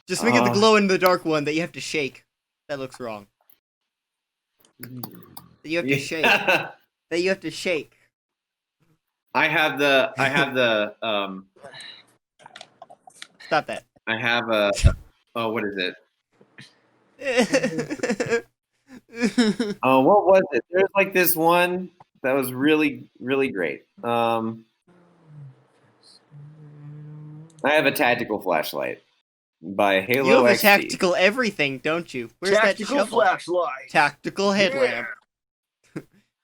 Just make it the glow in the dark one that you have to shake. That looks wrong. That you have to shake. That you have to shake. I have the Stop that. I have a what is it? Oh, what was it? There's this one that was really, really great. I have a tactical flashlight by Halo You have a XP. tactical everything, don't you? Where's Tactical that shovel? flashlight. Tactical headlamp.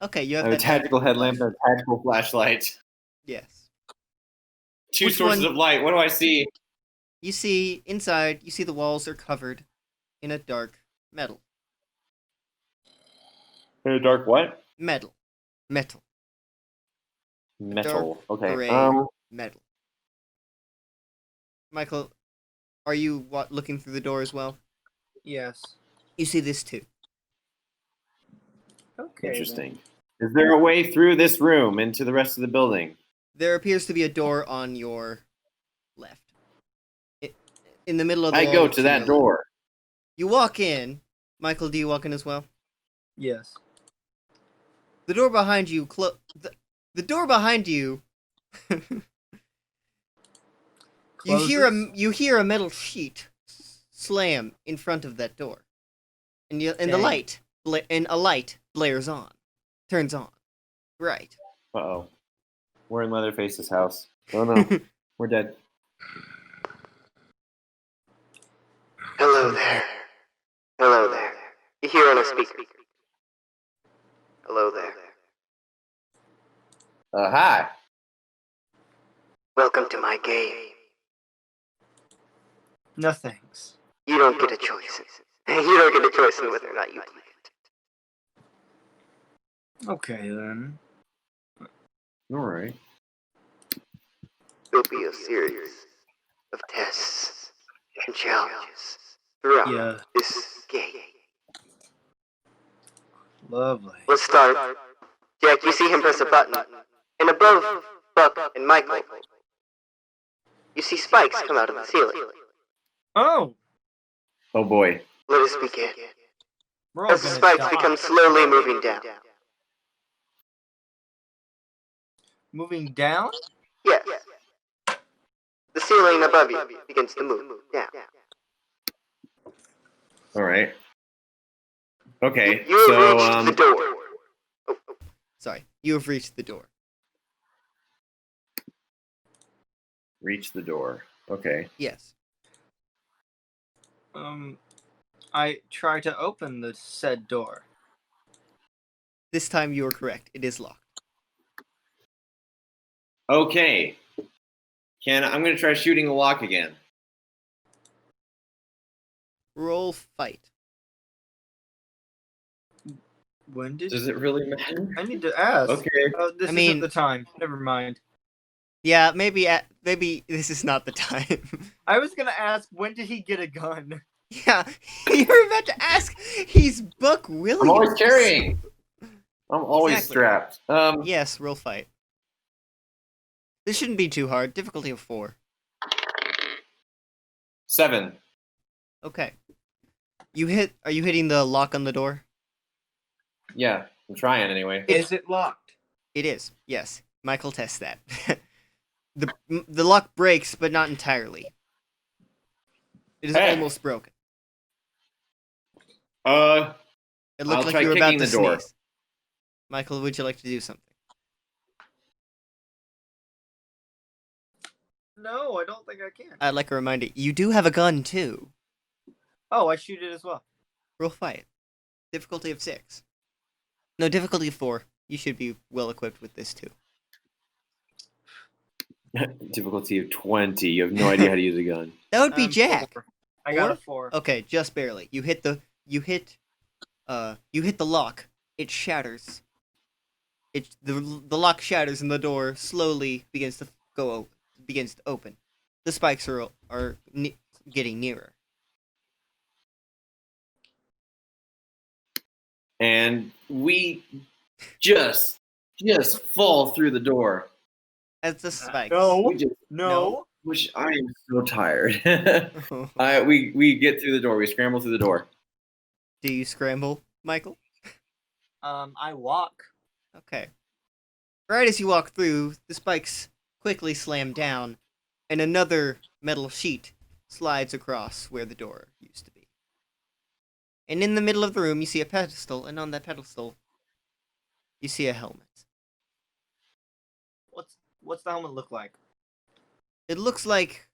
Okay, you I have have a that tactical headlamp and a tactical flashlight. Yes. Two Which sources one- of light. What do I see? You see inside, you see the walls are covered in a dark metal. In a dark what? Metal. Metal. Okay. gray. Metal. Michael, are you looking through the door as well? Yes. You see this too. Okay. Interesting. Is there a way through this room into the rest of the building? There appears to be a door on your left. In the middle of the I wall go to that your door. left. You walk in. Michael, do you walk in as well? Yes. The door behind you the door behind you you hear a metal sheet slam in front of that door. And a light blares on. Turns on. Right. Uh-oh. We're in Leatherface's house. Oh no. We're dead. Hello there. Hello there. You hear on a speaker. Hello there. Hi. Welcome to my game. No thanks. You don't get a choice. You don't get a choice in whether or not you play it. Okay then. All right. There'll be a series of tests and challenges throughout Yeah. this game. Lovely. Let's start. Jack, you see him press a button, and above Buck and Michael, you see spikes come out of the ceiling. Oh, Oh boy. Let us begin. we're all As the gonna spikes die. become slowly moving down. Moving down? Yes. The ceiling above you begins to move down. All right. Okay. You have So reached the door. Sorry, you have reached the door. reach the door. Okay. Yes. I try to open the said door. This time you are correct. It is locked. Okay. I'm gonna try shooting the lock again. Roll fight. When did Does it really matter? I need to ask? Okay. This I mean- isn't the time. Never mind. Yeah, maybe this is not the time. I was gonna ask, when did he get a gun? Yeah, you were about to ask. He's Buck Williams. I'm always carrying. I'm always Exactly. strapped. Yes, roll fight. This shouldn't be too hard. Difficulty of 4. 7. Okay. Are you hitting the lock on the door? Yeah, I'm trying anyway. Is it locked? It is. Yes. Michael tests that. The lock breaks, but not entirely. It is Hey. almost broken. Uh, It looked I'll like try you were about kicking to the door. sneeze. Michael, would you like to do something? No, I don't think I can. I'd like a reminder. You do have a gun too. Oh, I shoot it as well. Roll fight. Difficulty of 6. No, difficulty of 4. You should be well equipped with this too. difficulty of 20. You have no idea how to use a gun. That would be 4. Jack. I got a 4? 4. Okay, just barely. You hit the lock. It shatters. The lock shatters and the door slowly begins to open. The spikes are getting nearer. And we just fall through the door. As the spikes. No. We just, No. which I am so tired. We get through the door. We scramble through the door. Do you scramble, Michael? I walk. Okay. Right as you walk through, the spikes quickly slam down, and another metal sheet slides across where the door used to be. And in the middle of the room, you see a pedestal, and on that pedestal, you see a helmet. What's the helmet look like? It looks like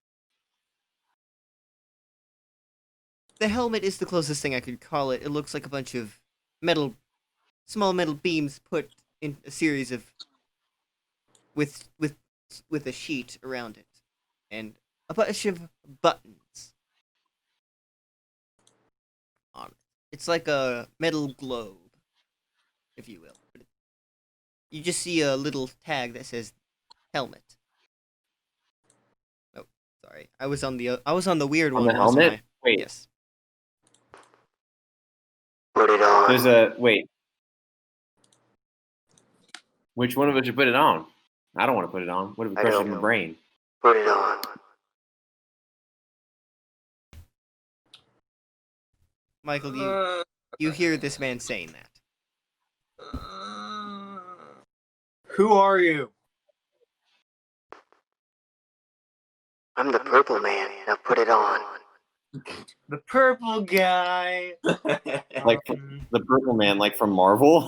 the helmet is the closest thing I could call it. It looks like a bunch of small metal beams put in a series of with a sheet around it, and a bunch of buttons on it. It's like a metal globe, if you will. You just see a little tag that says helmet. Oh, sorry. I was on the weird On one. the wasn't helmet? I? Wait. Yes. Put it on. There's a wait. Which one of us should put it on? I don't want to put it on. What if it I crushes don't my know. brain? Put it on. Michael, you hear this man saying that. Who are you? I'm the purple man. Now put it on. The purple guy. Like the Purple Man, like from Marvel.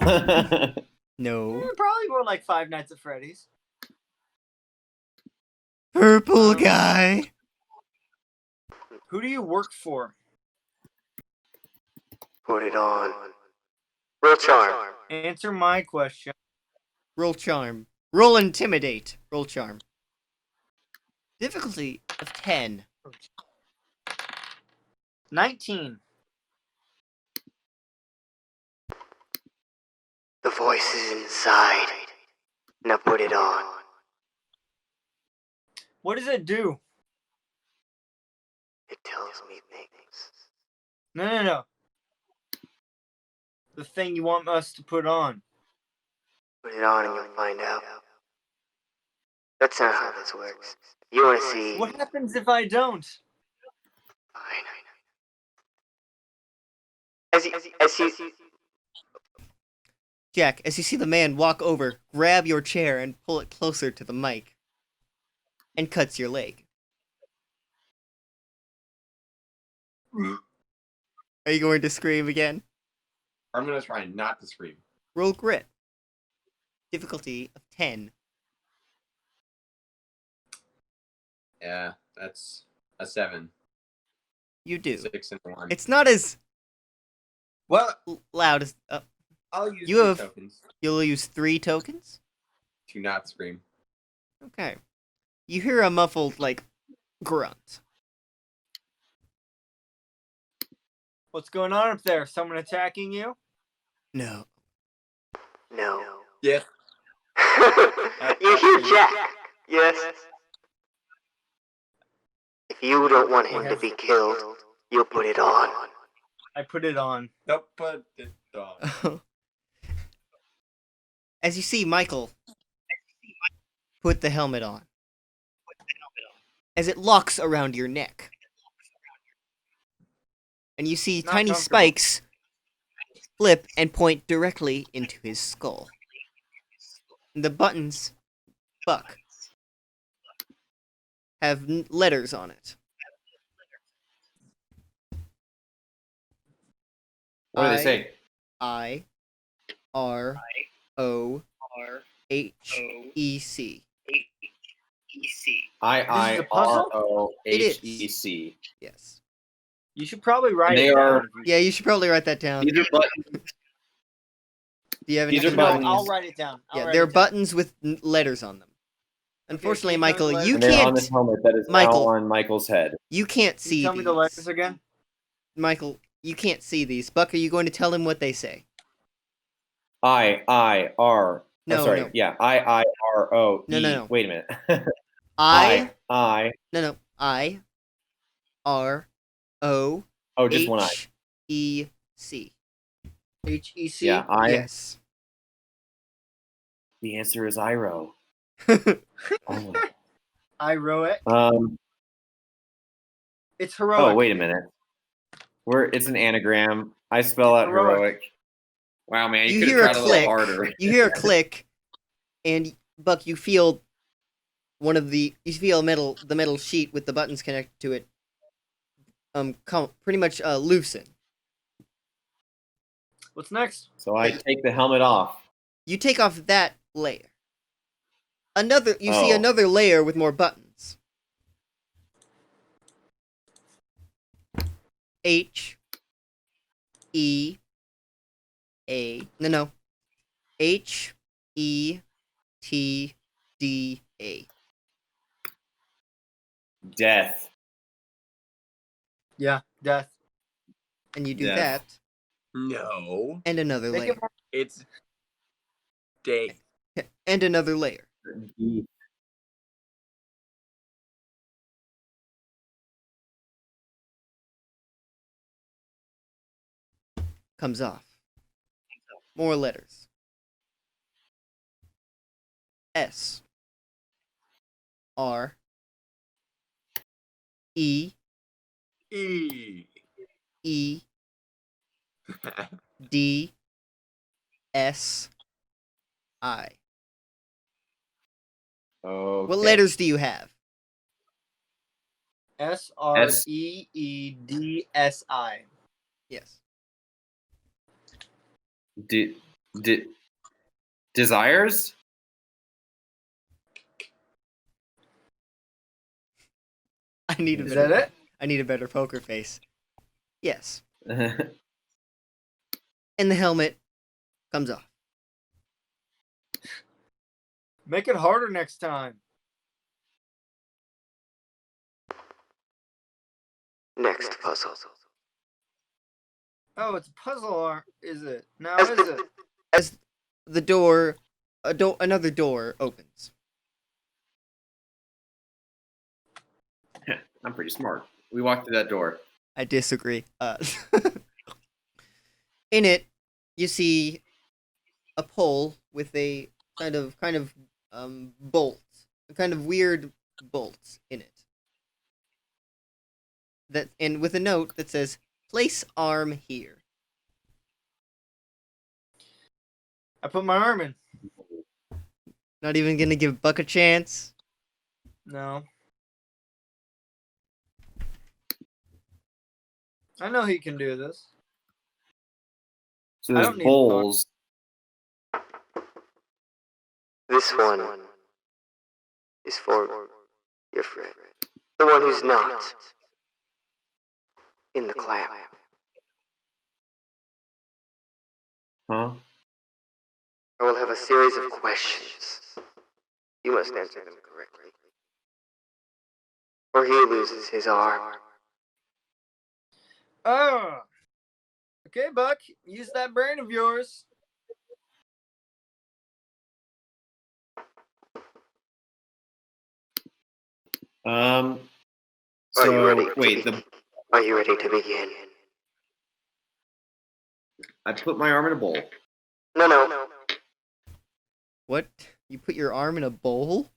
No. Probably more like Five Nights at Freddy's. Purple guy. Who do you work for? Put it on. Real charm. Answer my question. Roll charm. Roll intimidate. Roll charm. Difficulty of 10. 19. The voice is inside. Now put it on. What does it do? It tells me things. No. The thing you want us to put on. Put it on and you'll find out. That's not how this works. You want to see? What happens if I don't? Fine. As you Jack, as you see the man walk over, grab your chair and pull it closer to the mic, and cuts your leg. Are you going to scream again? I'm gonna try not to scream. Roll grit. Difficulty of 10. Yeah, that's a 7. You do. 6 and 1. It's not as Well, loud as... I'll use You 3 have- tokens you'll use 3 tokens? to not scream. Okay. You hear a muffled, grunt. What's going on up there? Someone attacking you? No. no. Yes. You hear Jack? Yes. If you don't want him to be killed, you'll put it on. I put it on. Don't put it on. As you see Michael put the helmet on. As it locks around your neck. And you see Not tiny comfortable. spikes flip and point directly into his skull. The buttons, Buck, have letters on it. What do they say? I R O H E C. I a puzzle? R O It H is. E C. Yes. You should probably write They it are- down. Yeah, you should probably write that down. These are buttons. Do you have these anything? are No, buttons. I'll write it down. I'll Yeah, write they're it down. buttons with letters on them. Unfortunately, can you tell me Michael, the letters? you And they're on the can't. helmet that is Michael. now on Michael's head. You can't Can see you tell me these. the letters again? Michael, you can't see these. Buck, are you going to tell him what they say? I R. No, sorry. no. Yeah. I R O E. No. Wait a minute. I I. no I R O Oh, just one I. H E C. HEC? Yeah. I. Yes. The answer is Iro. Oh. I wrote it. It's heroic. Oh, wait a minute. It's an anagram. I spell out Heroic. heroic. Wow, man, You you could hear a have tried a click. little harder. You hear a click, and Buck, you feel the metal sheet with the buttons connected to it. Pretty much loosen. What's next? So I take the helmet off. You take off that layer. You see Oh. another layer with more buttons. H E A no H E T D A. Death. Yeah, death. And you do Death. that No. and another Make layer. it more- It's day. And another layer. D. Comes off. More letters. S R E E. E D S I. Okay. What letters do you have? SREEDSI. Yes. Desires? I need a Is better, that it? I need a better poker face. Yes. And the helmet comes off. Make it harder next time. Next puzzle. Oh, it's a puzzle, is it? Now As is the- it? As the door another door opens. I'm pretty smart. We walk through that door. I disagree. In it, you see a pole with a kind of bolt, a kind of weird bolt in it. That and with a note that says "Place arm here." I put my arm in. Not even gonna give Buck a chance. No. I know he can do this. So I there's don't need bowls. This one is for your friend. The one who's not in the clap. Huh? I will have a series of questions. You must answer them correctly. Or he loses his arm. Oh. Okay, Buck. Use that brain of yours. Are you So ready? wait, Are you ready to begin? I put my arm in a bowl. No. What? You put your arm in a bowl?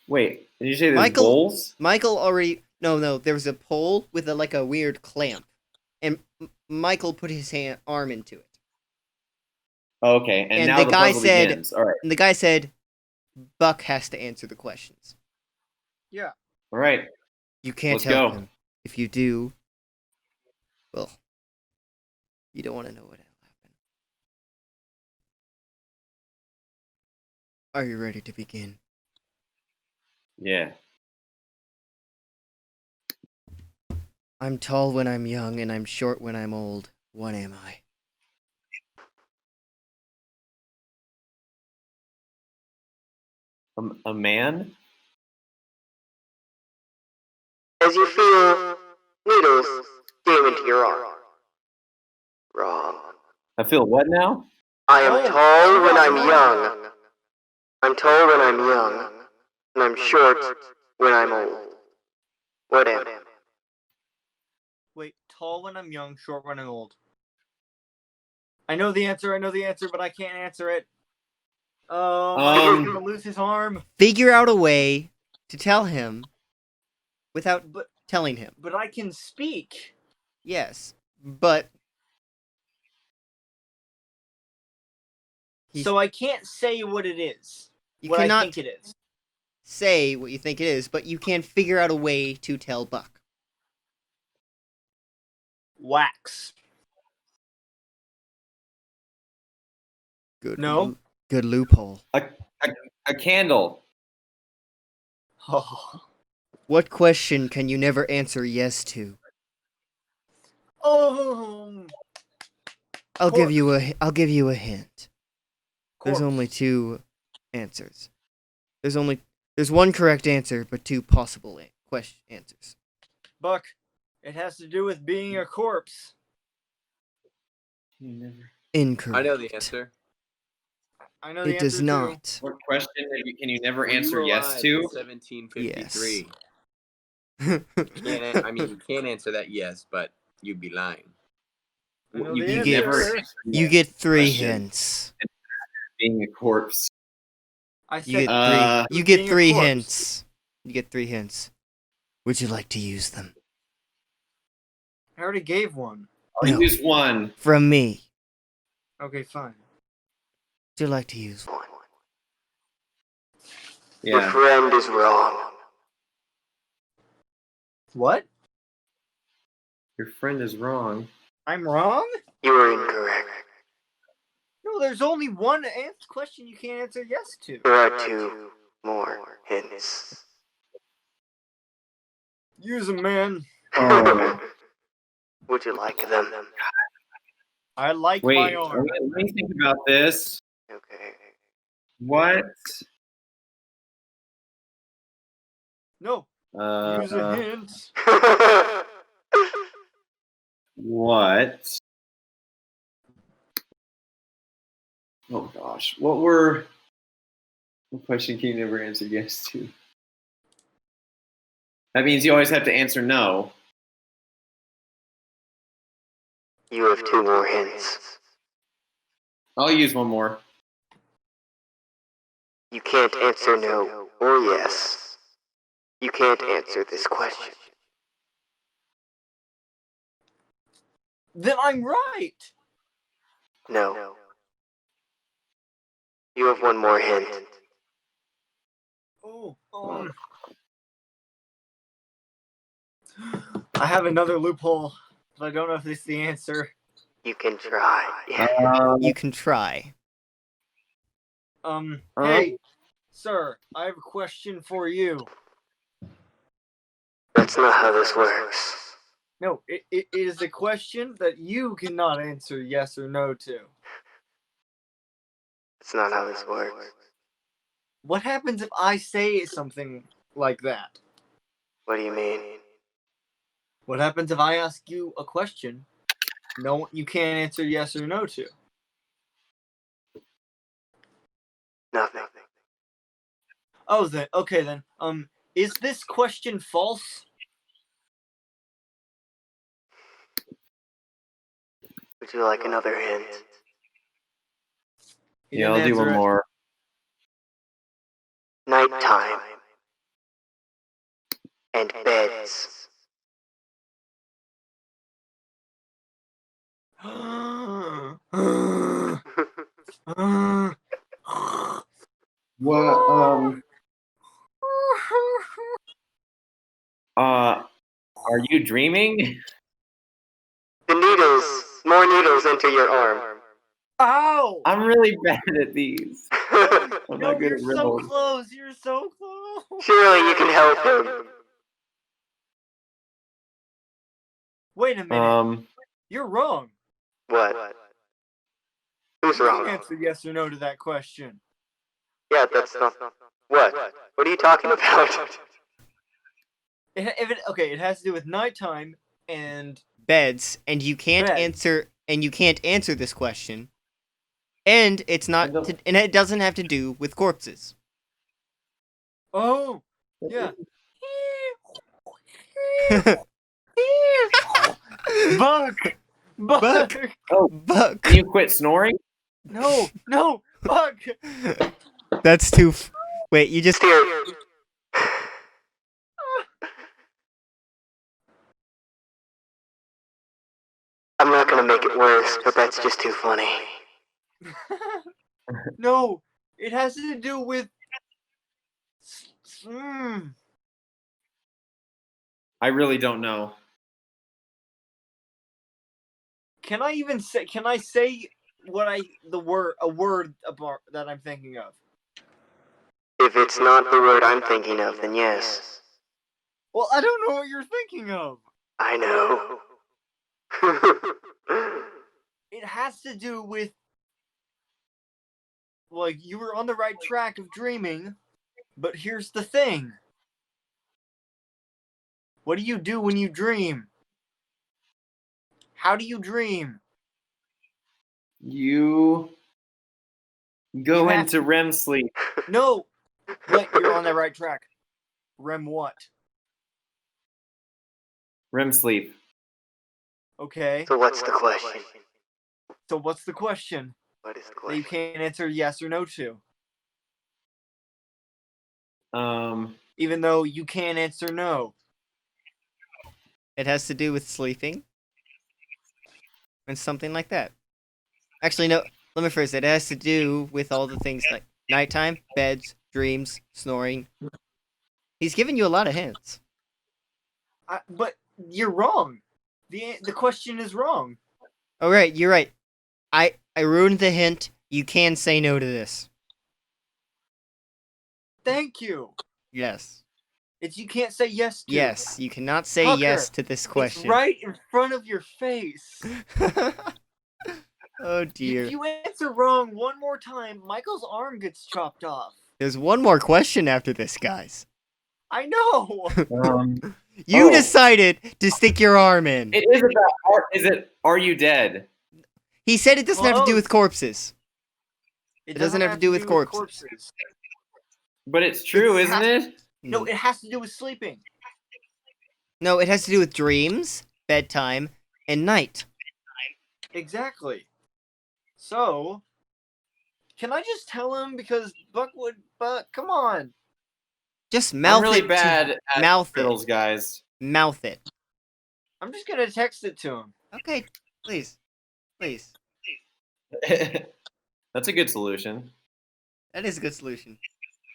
Wait, did you say there's Michael- bowls? Michael already no. There was a pole with a weird clamp, and Michael put his arm into it. Oh, okay, and And now the the guy puzzle said- begins. All right, And the guy said, "Buck has to answer the questions. Yeah. all right. You can't Let's help go. him. If you do, well, you don't want to know what'll happen. Are you ready to begin?" Yeah. I'm tall when I'm young, and I'm short when I'm old. What am I? A man? As you feel needles game into your arm. Wrong. I feel what now? I am Oh, tall when yeah, I'm yeah. young. I'm tall when I'm young. And I'm short when I'm old. What am I? Wait, tall when I'm young, short when I'm old. I know the answer, but I can't answer it. Michael's gonna lose his arm, Figure out a way to tell him without but telling him. but I can speak. Yes, but He's- So I can't say what it is. you what I cannot think it is. say what you think it is, but you can figure out a way to tell Buck. Wax. Good. No. Good loophole. A candle. Oh. What question can you never answer yes to? Oh. I'll give you Corpse. I'll give you a hint. There's Corpse. only two answers. There's one correct answer, but two possible answers. Buck. It has to do with being a corpse. Incorrect. I know the answer. I know the It answer does too. not. What question can you never Were you answer yes alive to? in 1753. You can't answer that yes, but you'd be lying. I know You the can answer. never answer You get three question. hints. being a corpse. I You said get Uh, three. You get being a three corpse. hints. You get three hints. Would you like to use them? I already gave one. I'll No. use one. From me. Okay, fine. Would you like to use one? Your Yeah. friend is wrong. What? Your friend is wrong. I'm wrong? You are incorrect. No, there's only one question you can't answer yes to. There are two more hints. Use them, man. Oh. Would you like them? I like Wait, my arm. let me think about this. Okay. What? No, use a hint. What Oh gosh, what question can you never answer yes to? That means you always have to answer no. You have 2 more hints. I'll use one more. You can't answer no or yes. You can't answer this question. Then I'm right. No. You have 1 more hint. Oh, I have another loophole, but I don't know if this is the answer. You can try. You can try. Hey, sir, I have a question for you. That's not how this works. No, it is a question that you cannot answer yes or no to. That's not how this works. What happens if I say something like that? What do you mean? What happens if I ask you a question no, you can't answer yes or no to? Nothing. Oh, then okay then. Is this question false? Would you like another hint? You Yeah, didn't I'll do answer one it. more. Nighttime. And beds. What? Are you dreaming? The needles. More needles enter your arm. Ow! I'm really bad at these. I'm No, not good you're at so riddles. close. You're so close. Surely you can help him. Wait a minute. You're wrong. What? Who's You wrong? can answer yes or no to that question. Yeah, that's not. What? What are you talking about? It has to do with nighttime and Beds, and you can't Beds. answer this question. And it's not and it doesn't have to do with corpses. oh yeah. Buck. Buck. Oh, Buck. can you quit snoring? No, Buck. That's too wait, you just Here. I'm not gonna make it worse, but that's just too funny. No, it has to do with. I really don't know. Can I even say? Can I say what a word about that I'm thinking of? If it's not the word I'm thinking of, then yes. Well, I don't know what you're thinking of. I know. It has to do with. Like, you were on the right track of dreaming, but here's the thing. What do you do when you dream? How do you dream? You go You have into REM sleep. No, but you're on the right track. REM what? REM sleep. Okay. So what's the question? So what's the question What is the that you question? can't answer yes or no to? Um, Even though you can't answer no. it has to do with sleeping. And something like that. Actually, no, let me first. It has to do with all the things like nighttime, beds, dreams, snoring. He's giving you a lot of hints. But you're wrong. The question is wrong. Oh, right, you're right. I ruined the hint. You can say no to this. Thank you. Yes. It's you can't say yes to. Yes, you cannot say Tucker, yes to this question. It's right in front of your face. Oh, dear. If you answer wrong one more time, Michael's arm gets chopped off. There's one more question after this, guys. I know. You Oh. decided to stick your arm in. it is about. Are you dead? He said it doesn't have to do Close. with corpses. It doesn't have to do with corpses. But it's true, It isn't has- it? No, it has to do with sleeping. No, it has to do with dreams, bedtime, and night. Exactly. So, can I just tell him because Buck would? But come on. Just mouth I'm really it. bad at mouth riddles, it. guys. Mouth it. I'm just gonna text it to him. Okay, please. Please. That's a good solution. That is a good solution.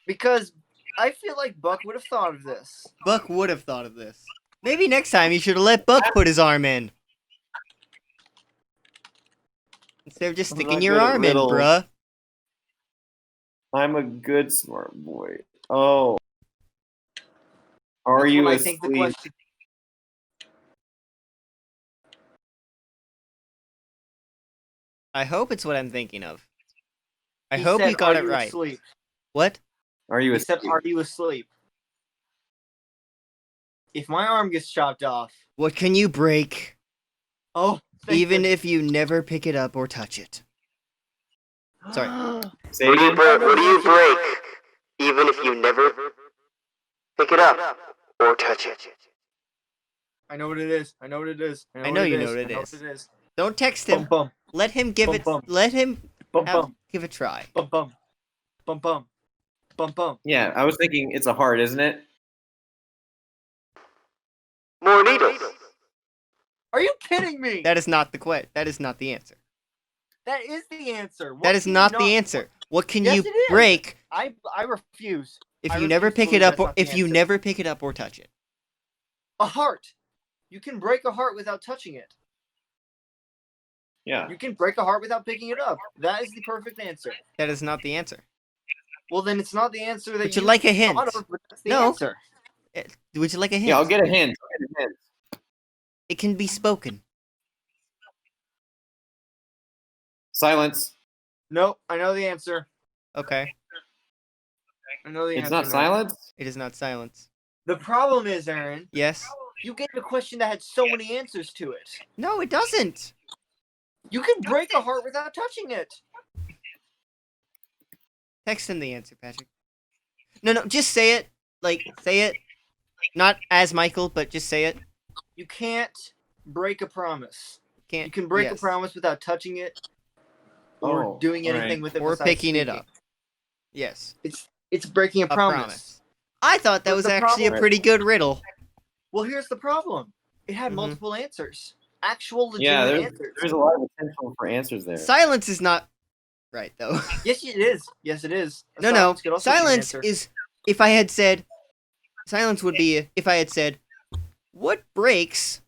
Because I feel like Buck would have thought of this. Buck would have thought of this. Maybe next time you should have let Buck put his arm in. Instead of just I'm sticking not your good at arm in, riddles. bruh. I'm a good smart boy. Oh. Are That's you what I asleep? think the question. I hope it's what I'm thinking of. I He hope said, you got "Are it you right. Asleep? What? Are you He said, asleep? "Are you asleep?" If my arm gets chopped off, What can you break, oh, thank even goodness. if you never pick it up or touch it? Sorry. Say it again? What do you break, even if you never pick it up or touch it? I know what it is. I know what it is. I know you know what it I know is. what it is. Don't text Bum him. bum Let him give Bum, it. bum. Let him bum have, bum give a try. bum bum bum bum bum bum. Yeah, I was thinking it's a heart, isn't it? More needles. Are you kidding me? That is not the That is not the answer. That is the answer. What That is can you not the answer. What can Yes, you it is. break I refuse. if I you never refuse to pick it believe up that's or not the if you answer. never pick it up or touch it? A heart. You can break a heart without touching it. Yeah. You can break a heart without picking it up. That is the perfect answer. That is not the answer. Well, then it's not the answer that Would you like a hint? thought of, but that's the No. answer. Would you like a hint? Yeah, I'll get a hint. It can be spoken. Silence. Nope, I know the answer. Okay. I know the It's answer. not now. silence? It is not silence. The problem is, Aaron, Yes. you gave a question that had so many answers to it. No, it doesn't. You can break a heart without touching it. Text him the answer, Patrick. No, just say it. Like, say it. Not as Michael, but just say it. You can't break a promise. Can't. You can break a yes. promise without touching it or Oh, doing anything alright. with it. Or besides picking it speaking. up. Yes. It's breaking a promise. I thought that But was the actually a problem- pretty good riddle. Well, here's the problem. It had Mhm. multiple answers. Actual Yeah, legitimate there's answers. a lot of potential for answers there. Silence is not right, though. Yes, it is. Yes, it is. A No. silence could also be an Silence answer. is if I had said. Silence would be if I had said, "What breaks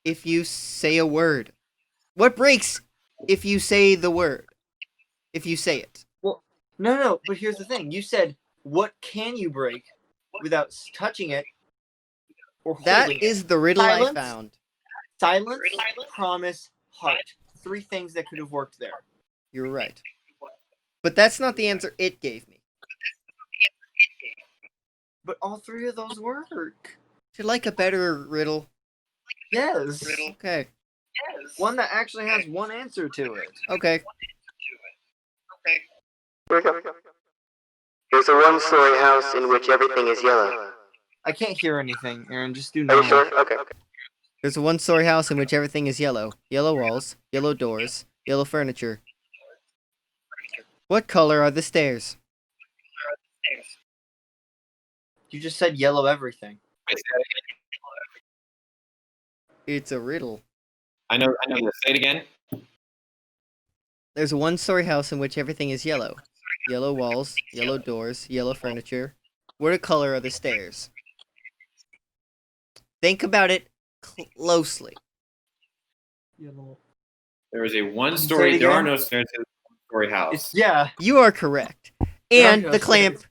if you say a word? What breaks if you say the word? If you say it." No, but here's the thing. You said, what can you break without touching it or That holding is the riddle Silence? I found. it? Silence, promise, heart. 3 things that could have worked there. You're right. But that's not the answer it gave me. But all 3 of those work. Would you like a better riddle? Yes. Okay. One that actually has one answer to it. Okay. Here we go. There's a one-story house in which everything is yellow. I can't hear anything, Aaron. Just do Are normal. you sure? Okay. There's a one-story house in which everything is yellow. Yellow walls, yellow doors, yellow furniture. What color are the stairs? You just said yellow everything. It's a riddle. I know this. Say it again. There's a one-story house in which everything is yellow. Yellow walls, yellow doors, yellow furniture. What color are the stairs? Think about it closely. Yellow. There is a Say one-story. it There are again? no stairs to the one-story house. Yeah. You are correct. And Okay, the okay. clamp,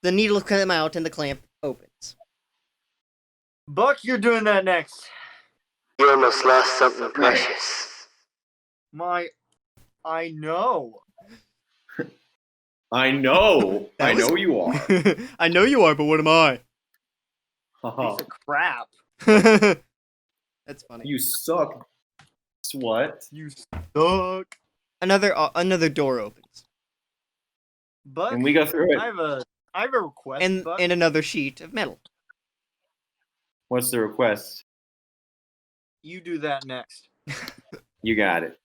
the needle come out and the clamp opens. Buck, you're doing that next. You almost lost something precious. I know. I know. That I was- know you are. I know you are, but what am I? Piece of crap. That's funny. You suck. What? You suck. Another door opens. Buck, and we go through I it. have a request. And Buck. another sheet of metal. What's the request? You do that next. You got it.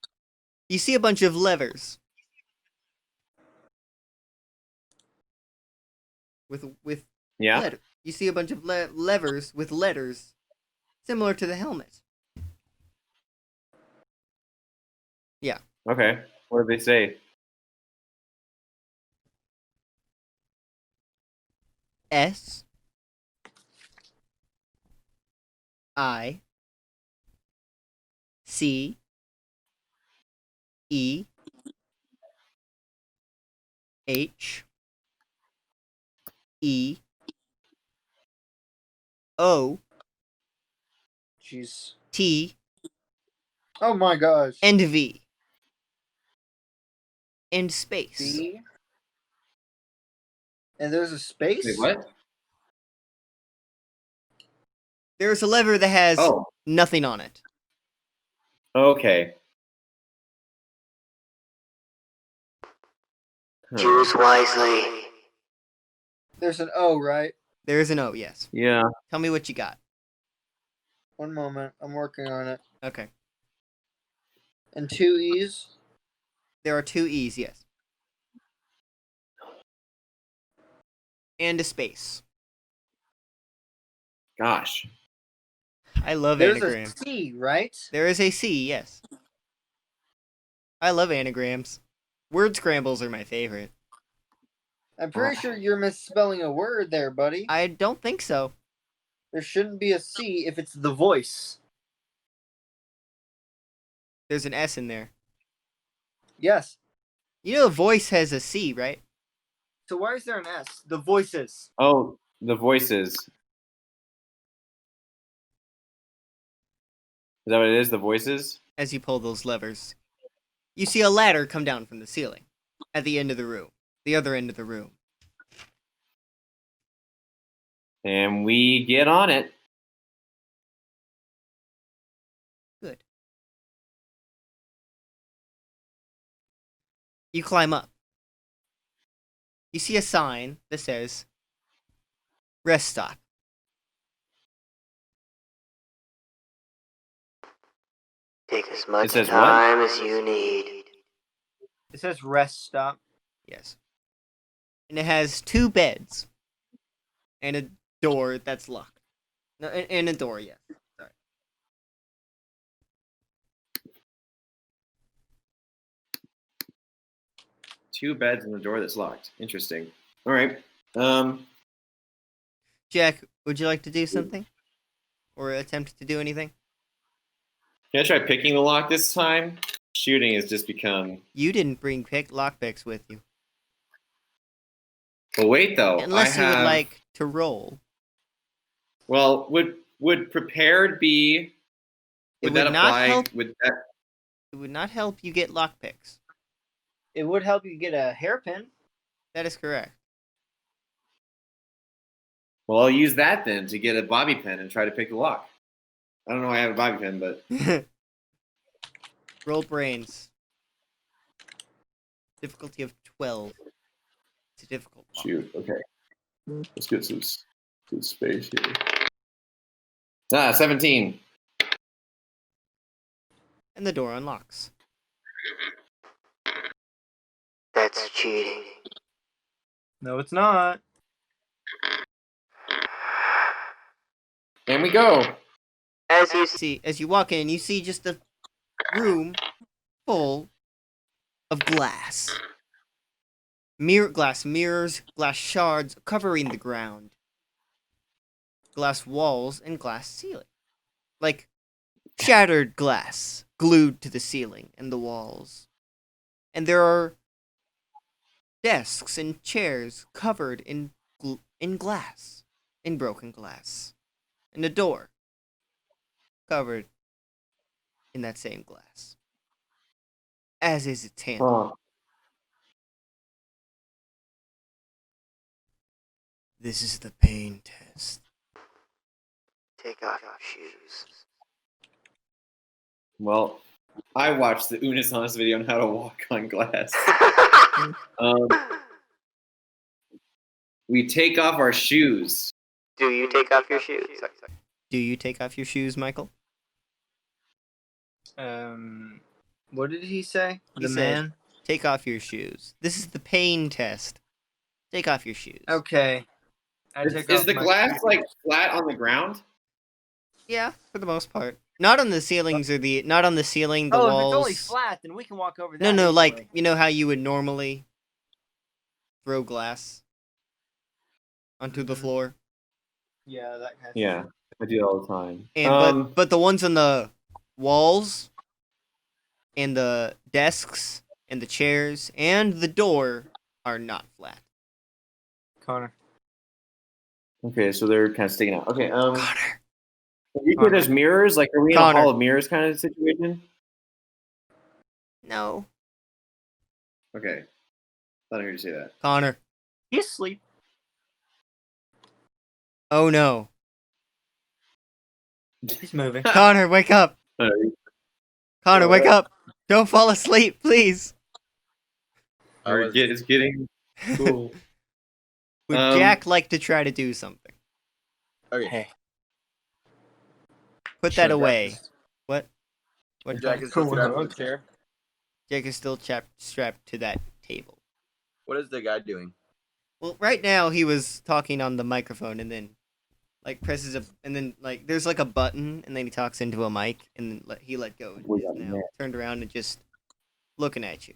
You see a bunch of levers. With Yeah. letter. You see a bunch of levers with letters similar to the helmet. Okay. What did they say? S I C E H E O Jeez. T Oh my gosh. and V. And space. B. And there's a space. Wait, what? There's a lever that has Oh, nothing on it. okay. Huh. Choose wisely. There's an O, right? There is an O, yes. Yeah. Tell me what you got. One moment. I'm working on it. Okay. And 2 E's. There are 2 E's, yes. And a space. Gosh. I love There's anagrams. a C, right? There is a C, yes. I love anagrams. Word scrambles are my favorite. I'm pretty sure you're misspelling a word there, buddy. I don't think so. There shouldn't be a C if it's the voice. There's an S in there. Yes. You know, voice has a C, right? So why is there an S? The voices. Oh, the voices. Is that what it is? The voices? As you pull those levers. You see a ladder come down from the ceiling at the end of the room. The other end of the room. And we get on it. Good. You climb up. You see a sign that says, rest stop. Take as much says what? time as you need. It says rest stop. Yes. And it has 2 beds. And a door that's locked. No, and a door, yes. Sorry. Two beds and a door that's locked. Interesting. All right. Jack, would you like to do something? Or attempt to do anything? Can I try picking the lock this time? Shooting has just become. You didn't bring lockpicks with you. Well, wait though. Unless I you have... would like to roll. Well, would prepared be? It Would that would not apply? help. Would that? It would not help you get lockpicks. It would help you get a hairpin. That is correct. Well, I'll use that then to get a bobby pin and try to pick the lock. I don't know why I have a bobby pin, but Roll brains. Difficulty of 12. It's a difficult lock. shoot. Okay. Let's get some space here. 17. And the door unlocks. That's cheating. No, it's not. And we go. As you See, as you walk in, you see just a room full of glass. Glass mirrors, glass shards covering the ground. Glass walls and glass ceiling. Like shattered glass glued to the ceiling and the walls. And there are desks and chairs covered in glass, in broken glass. And a door covered in that same glass. As is its handle. Huh. This is the pain test. take off your shoes. Well, I watched the Unison's video on how to walk on glass. We take off our shoes. Do you take off your shoes? Do you take off your shoes, Michael? What did he say? He The said- man. Take off your shoes. This is the pain test. Take off your shoes. Okay. I take Is off the my glass shoes. like flat on the ground? Yeah, for the most part. Not on the ceilings or not on the ceiling, the Oh, walls. if it's only flat, then we can walk over that. No, easily. like, you know how you would normally throw glass onto the floor? Yeah, that kind of Yeah, thing. I do it all the time. And but the ones on the walls and the desks and the chairs and the door are not flat. Connor. Okay, so they're kind of sticking out. Okay, Connor. you think there's mirrors? Like, are we in a Connor. hall of mirrors kind of situation? No. Okay, thought I heard you say that. Connor. He's asleep. Oh no. He's moving. Connor, wake up. Connor, wake up. Don't fall asleep, please. It's getting cool. Would Jack like to try to do something? Okay. Put that away. What? What? Jack is Cool. sitting down in the chair. Jack is still strapped to that table. What is the guy doing? Well, right now he was talking on the microphone and then, like, presses and then, like, there's like a button and then he talks into a mic and then he let go. And he's now turned around and just looking at you.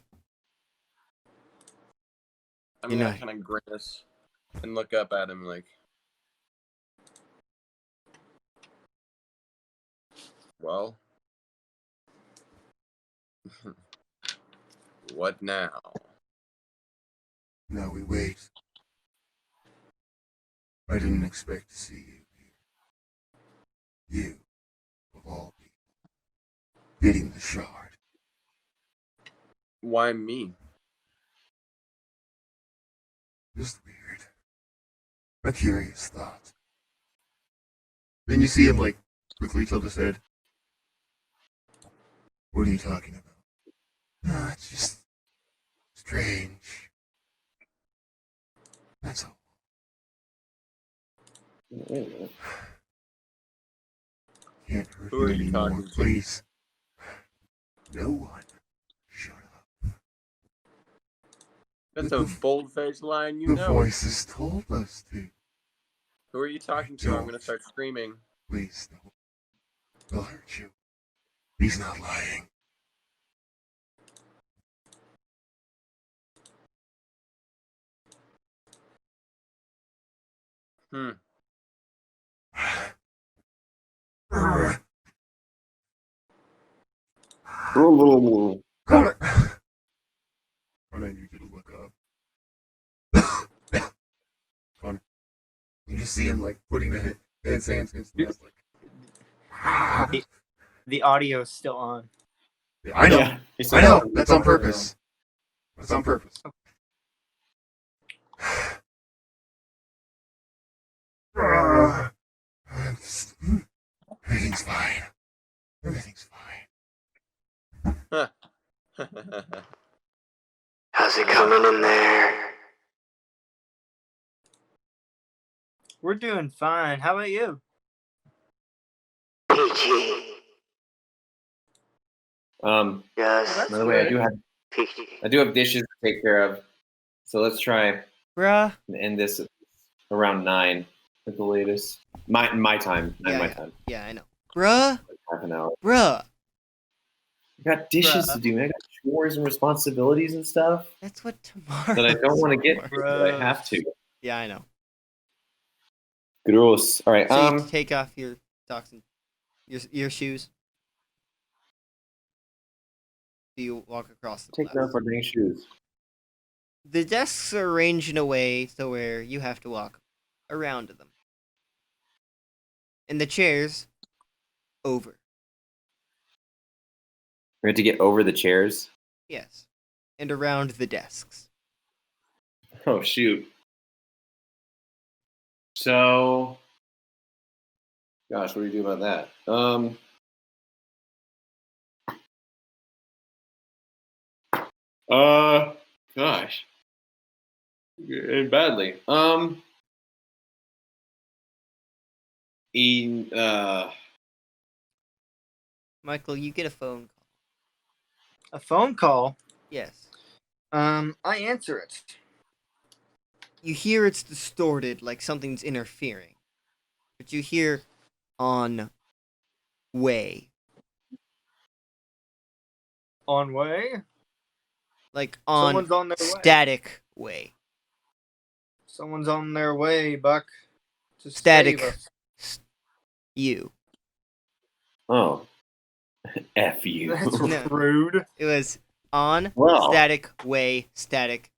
I'm You gonna know- kind of grimace and look up at him like, well, what now? Now we wait. I didn't expect to see you here. You, of all people, getting the shard. Why me? Just weird. A curious thought. Then you see him, like, quickly tilt his head. What are you talking about? Ah, it's just strange. That's all. Can't hurt Who are him you anymore, talking to? please. No one. Shut up. That's a bold-faced line, you The know. voices told us to. Who are you talking to? I'm gonna start screaming. Please, no. They'll hurt you. He's not lying. Hmm. Connor! I need you to look up. Connor. You just see him, like, putting the hands against his nest, like. The audio is still on. I know. Yeah, I know. That's on purpose. That's on purpose. Everything's fine. Everything's fine. How's it coming in there? We're doing fine. How about you? PG. Yes, By the way, PG. I do have dishes to take care of, so let's try Bruh. and end this around 9 at the latest. My time, not Yeah, my yeah. time. Yeah, I know. Bruh. Like half an hour. Bruh. I got dishes to do, man. I got chores and responsibilities and stuff That's what tomorrow. that I don't want to get to, but I have to. Yeah, I know. Gross. All right. So you take off your socks and your shoes. Do you walk across the Take plaza? off our dang shoes. The desks are arranged in a way to where you have to walk around them. And the chairs over. We have to get over the chairs. Yes. And around the desks. Oh shoot. So, gosh, what do you do about that? Gosh. And badly. He, Michael, you get a phone call. A phone call. Yes. I answer it. You hear it's distorted, like something's interfering. But you hear on way. On way. Like on Someone's on their way. static way. Someone's on their way, Buck. To Static. save us. You. oh. F you. That's No. rude. It was on Well. static way, static,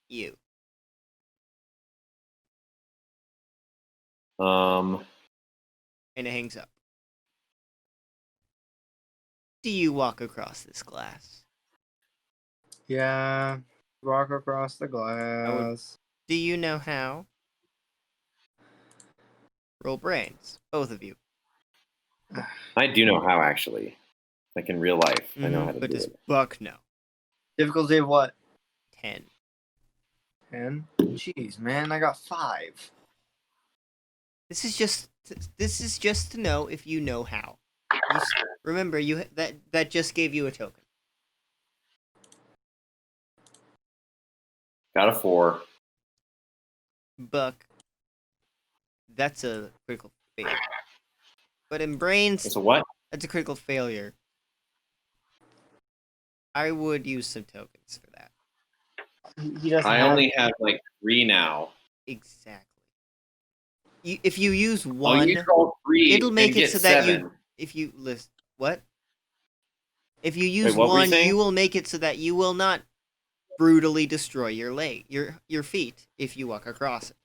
you. Um, And it hangs up. Do you walk across this glass? Yeah. Walk across the glass. Do you know how? Roll brains, both of you. I do know how, actually. Like in real life. I know how to But do does it. Buck know? Difficulty of what? 10. 10? Jeez, man, I got 5. This is just to know if you know how. Remember, that just gave you a token. Got a 4. Buck, that's a critical failure. But in brains, It's a what? that's a critical failure. I would use some tokens for that. He doesn't I have... only have like 3 now. Exactly. If you use I'll one, use all 3 it'll make and it get so that 7. you. If you list what? If you use what were you one, saying? you will make it so that you will not brutally destroy your feet if you walk across it.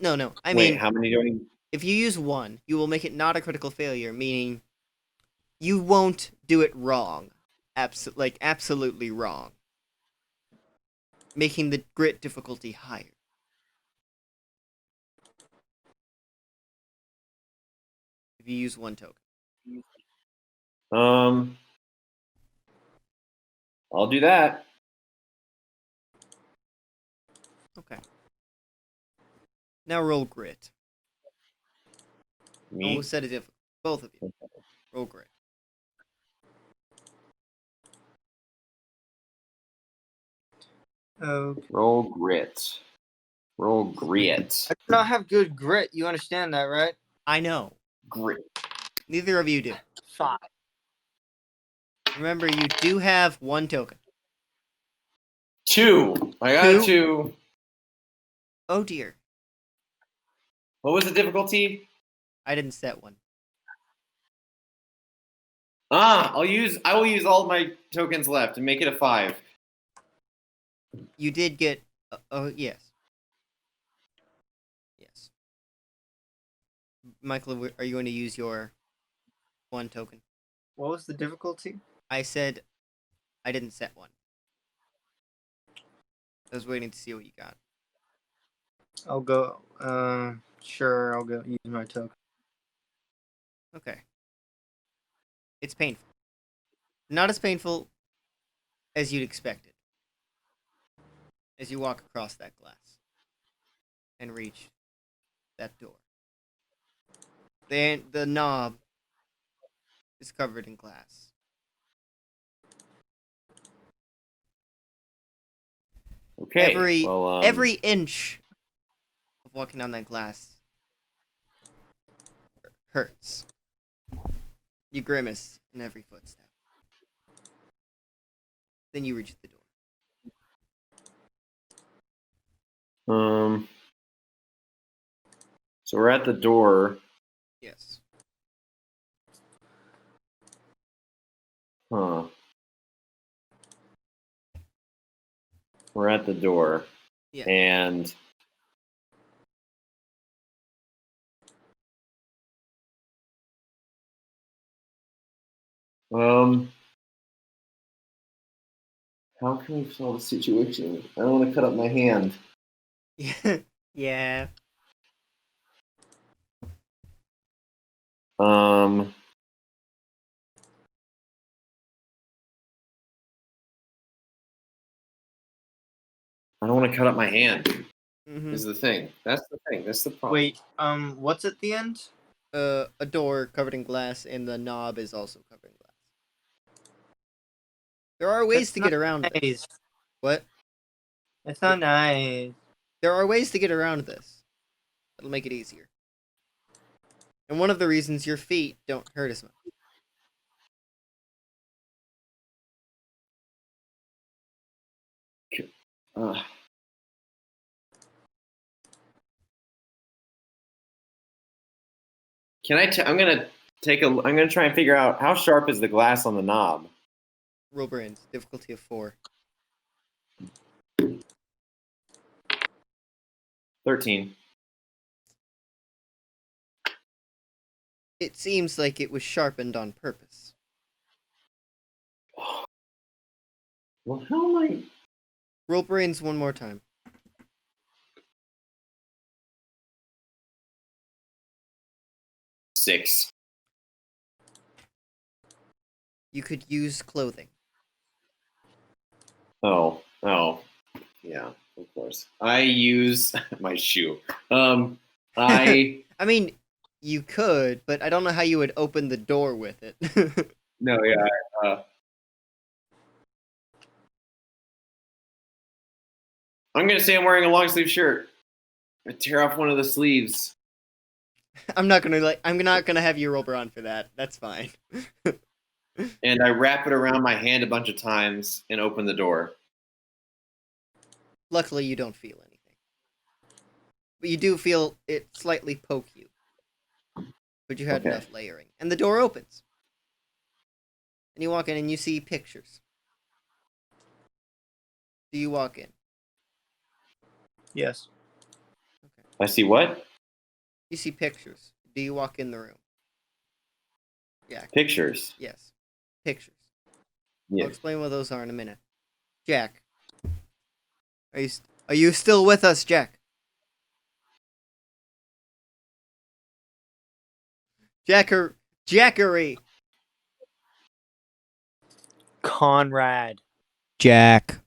I Wait, mean, how many do I need? if you use one, you will make it not a critical failure, meaning you won't do it wrong. Absolutely wrong. Making the grit difficulty higher. If you use one token. I'll do that. Okay. Now roll grit. Me? We'll set it difficult. Both of you. Roll grit. Okay. Roll grit. Roll grit. I do not have good grit. You understand that, right? I know. Grit. Neither of you do. 5. Remember, you do have one token. 2. I got a 2. Oh dear. What was the difficulty? I didn't set one. I will use all my tokens left and make it a 5. You did get. Oh, yes. Yes. Michael, are you going to use your one token? What was the difficulty? I said I didn't set one. I was waiting to see what you got. I'll go. Sure, I'll go use my token. Okay. It's painful. Not as painful as you'd expected. As you walk across that glass and reach that door. The knob is covered in glass. Okay. Every inch of walking on that glass hurts. You grimace in every footstep. Then you reach the door. So we're at the door. Yes. Huh. We're at the door. Yeah. And how can we solve the situation? I don't want to cut up my hand. Yeah. I don't want to cut up my hand. Mm-hmm. Is the thing. That's the thing. That's the problem. Wait, what's at the end? A door covered in glass, and the knob is also covered in glass. There are ways That's to get not around this. nice. What? It's not nice. There are ways to get around this. That'll make it easier. And one of the reasons your feet don't hurt as much. Ugh. I'm gonna I'm gonna try and figure out how sharp is the glass on the knob. Roll brains. Difficulty of 4. 13. It seems like it was sharpened on purpose. Well, how am I? Roll brains one more time. Six. You could use clothing. Oh, yeah, of course. I use my shoe. I I mean, you could, but I don't know how you would open the door with it. no, yeah. I'm gonna say I'm wearing a long sleeve shirt. I tear off one of the sleeves. I'm not gonna have you roll Braun for that. That's fine. And I wrap it around my hand a bunch of times and open the door. Luckily, you don't feel anything. But you do feel it slightly poke you. But you had Okay. enough layering. And the door opens. And you walk in and you see pictures. Do you walk in? Yes. I see what? You see pictures. Do you walk in the room? Yeah. Pictures. Yes. Pictures. Yeah. I'll explain what those are in a minute. Jack. Are you still with us, Jack? Jackery. Conrad. Jack.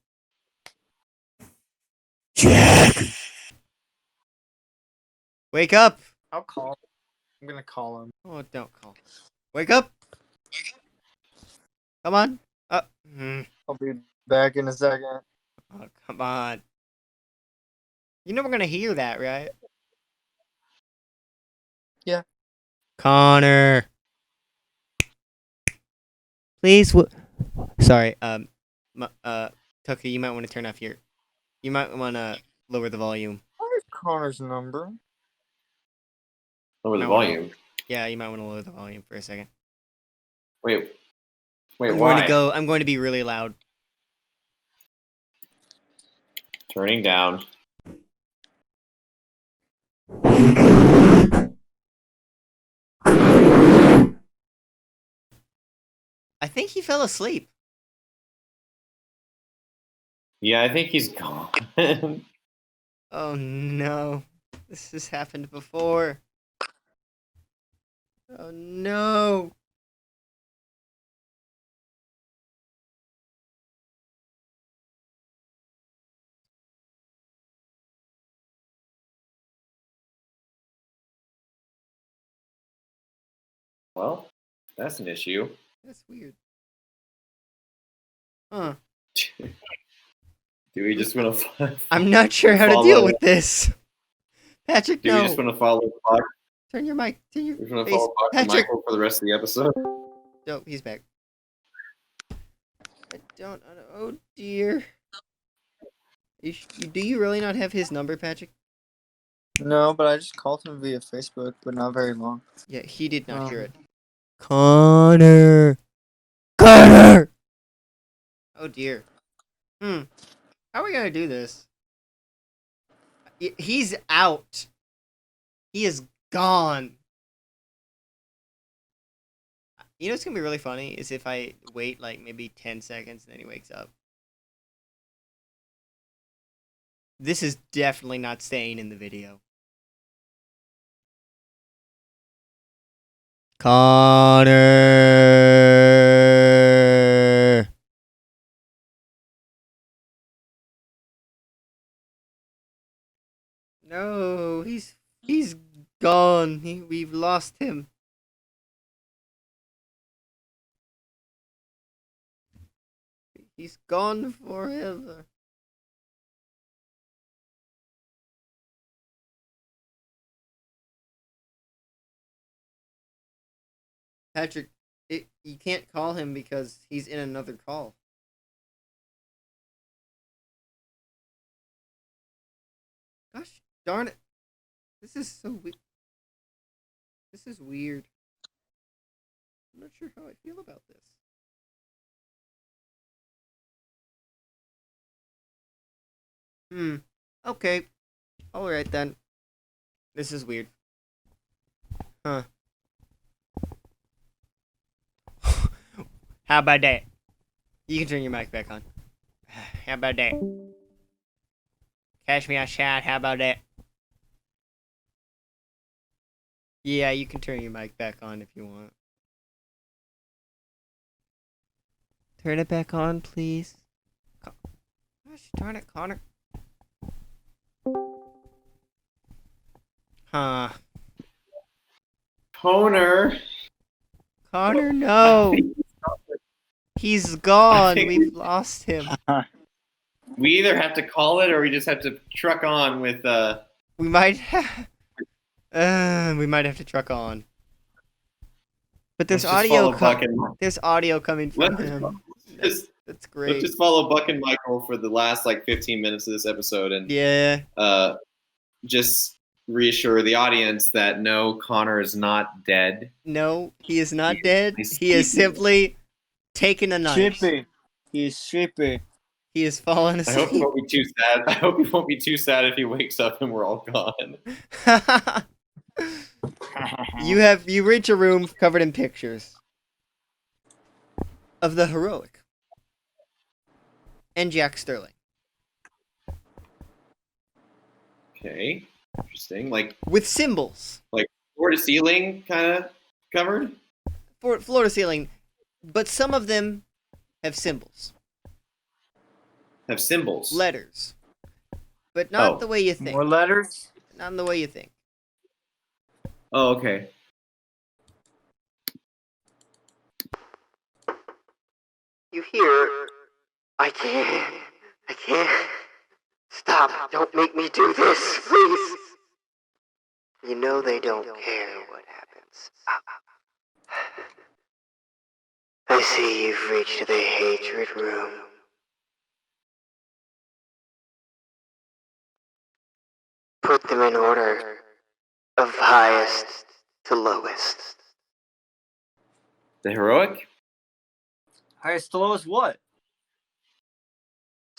Wake up. I'll call him. I'm gonna call him. Oh, don't call. Wake up. Come on. I'll be back in a second. Oh, come on. You know we're gonna hear that, right? Yeah. Connor. Please. Sorry. Tucker, you might want to turn off your. You might want to lower the volume. Where's Connor's number? Lower the No, no. volume. Yeah, you might want to lower the volume for a second. Wait, I'm why? I'm going to be really loud. Turning down. I think he fell asleep. Yeah, I think he's gone. Oh no. This has happened before. Oh no. Well, that's an issue. That's weird. Huh. Do we just want to? I'm not sure how to deal with this. Patrick, Do no. we just want to follow Fox? Turn your mic. Turn your We just want to face. follow Fox and Patrick. Michael for the rest of the episode. No, he's back. I don't. Oh dear. Do you really not have his number, Patrick? No, but I just called him via Facebook, but not very long. Yeah, he did not Oh. hear it. Connor. Oh dear. How are we gonna do this? He's out. He is gone. You know what's gonna be really funny is if I wait like maybe 10 seconds and then he wakes up. This is definitely not staying in the video. Connor. No, he's gone. We've lost him. He's gone forever. Patrick, you can't call him because he's in another call. Gosh darn it. This is so weird. This is weird. I'm not sure how I feel about this. Okay. Alright then. This is weird. Huh. How about that? You can turn your mic back on. How about that? Catch me outside, how about that? Yeah, you can turn your mic back on if you want. Turn it back on, please. Gosh darn it, Connor. Huh. Connor. Connor, no! He's gone. We've lost him. We either have to call it or we just have to truck on with We might we might have to truck on. But there's let's just audio. follow Buck and There's audio coming from let's him. just, That's let's great. just follow Buck and Michael for the last like 15 minutes of this episode and Yeah. just reassure the audience that no, Connor is not dead. No, he is not dead. He's He is sleeping. simply taken a knife. Shippy. He's shippy. He has fallen I hope he asleep. won't be too sad. I hope he won't be too sad if he wakes up and we're all gone. You reach a room covered in pictures of the heroic and Jack Sterling Okay, interesting. Like with symbols floor to ceiling kind of covered. for floor to ceiling, but some of them have symbols, Have symbols. letters, but not Oh. the way you think. More letters? Not in the way you think. Oh, okay. You hear, I can't. Stop, don't make me do this, please. You know they don't care what happens. I see you've reached the hatred room. Put them in order of highest to lowest. The heroic. Highest to lowest what?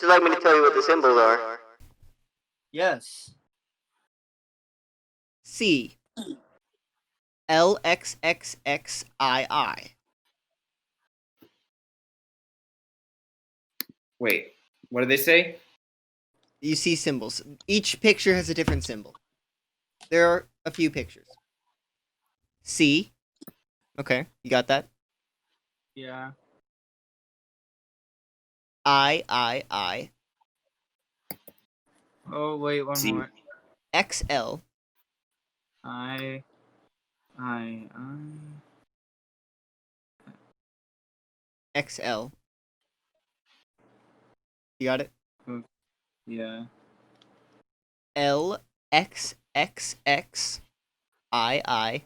Would you like me to tell you what the symbols are? Yes. C. LXXXII. Wait, what did they say? You see symbols. Each picture has a different symbol. There are a few pictures. C. Okay, you got that? Yeah. I. Oh wait, one See. more. XL. I. XL. You got it? Yeah. LXXXII.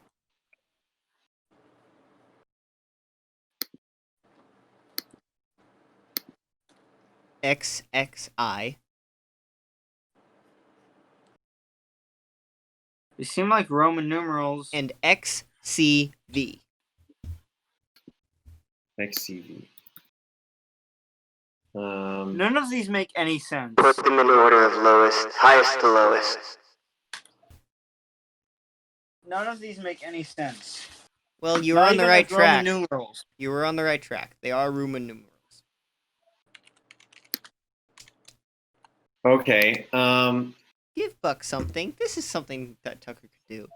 XXI. They seem like Roman numerals. And XCV. XCV. None of these make any sense. Put them in order of highest to lowest. None of these make any sense. Well, you were Not on the even right as Roman track. numerals. You were on the right track. They are Roman numerals. Okay. Give Buck something. This is something that Tucker could do.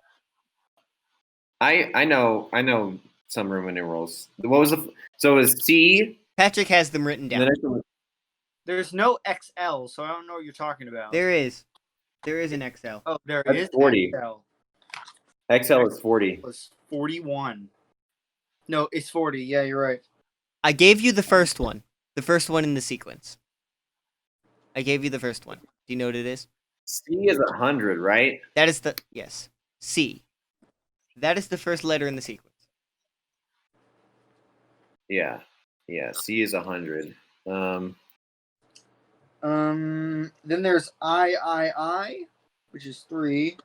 I know some Roman numerals. What was so it was C. Patrick has them written And the down. next one was, There's no XL, so I don't know what you're talking about. There is. There is an XL. Oh, there That's is 40. XL. XL is 40. Was 41. No, it's 40. Yeah, you're right. I gave you the first one. The first one in the sequence. I gave you the first one. Do you know what it is? C is 100, right? That is the yes. C. That is the first letter in the sequence. Yeah. Yeah. C is 100. Then there's I, which is 3.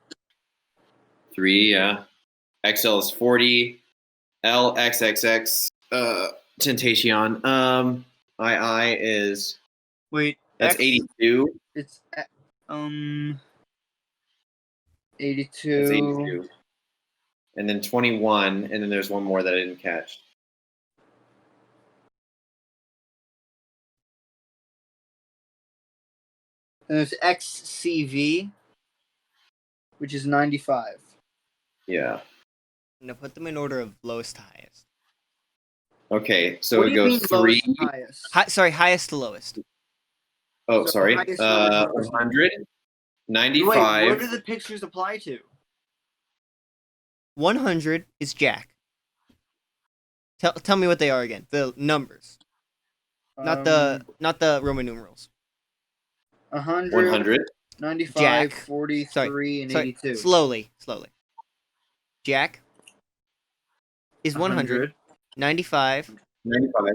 3. Yeah. XL is 40. L XXX. Tentacion. II is Wait, that's X, 82. It's 82. That's 82. And then 21, and then there's one more that I didn't catch. And there's XCV, which is 95. Yeah. I'm gonna put them in order of lowest to highest. Okay, so What it do you goes mean 3. lowest, highest? Sorry, highest to lowest. Oh, So sorry. highest, lowest, 100, Wait, 95. what do the pictures apply to? 100 is Jack. Tell me what they are again. The numbers, not the Roman numerals. 100, 100. 95, Jack. 43, and 82. Slowly. Jack is 100. 95 95.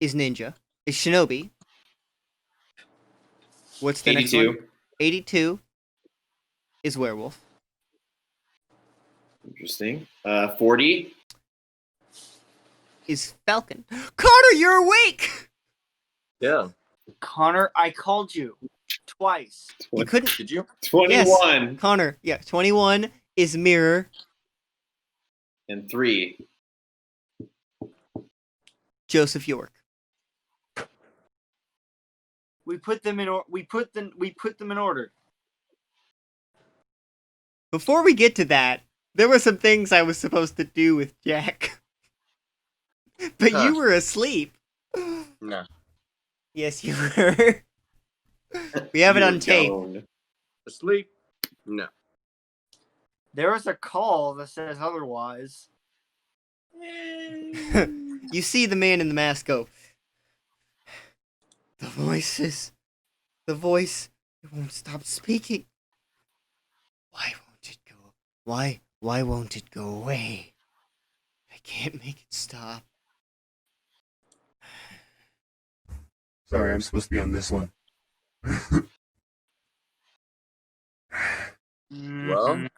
is Ninja. Is Shinobi. What's the next one? 82. 82 is Werewolf. Interesting. 40. Is Falcon. Carter, you're awake! Yeah. Connor, I called you twice. You couldn't. Did you? 21. Connor, yeah. 21 is Mirror. And 3. Joseph York. We put them in. We put them in order. Before we get to that, there were some things I was supposed to do with Jack. But Huh. you were asleep. No. Yes, you were. We have it You on were tape. stoned. Asleep? No. There was a call that says otherwise. You see the man in the mask go. The voices. The voice. It won't stop speaking. Why won't it go? Why won't it go away? I can't make it stop. Sorry, I'm supposed to be on this one. Well,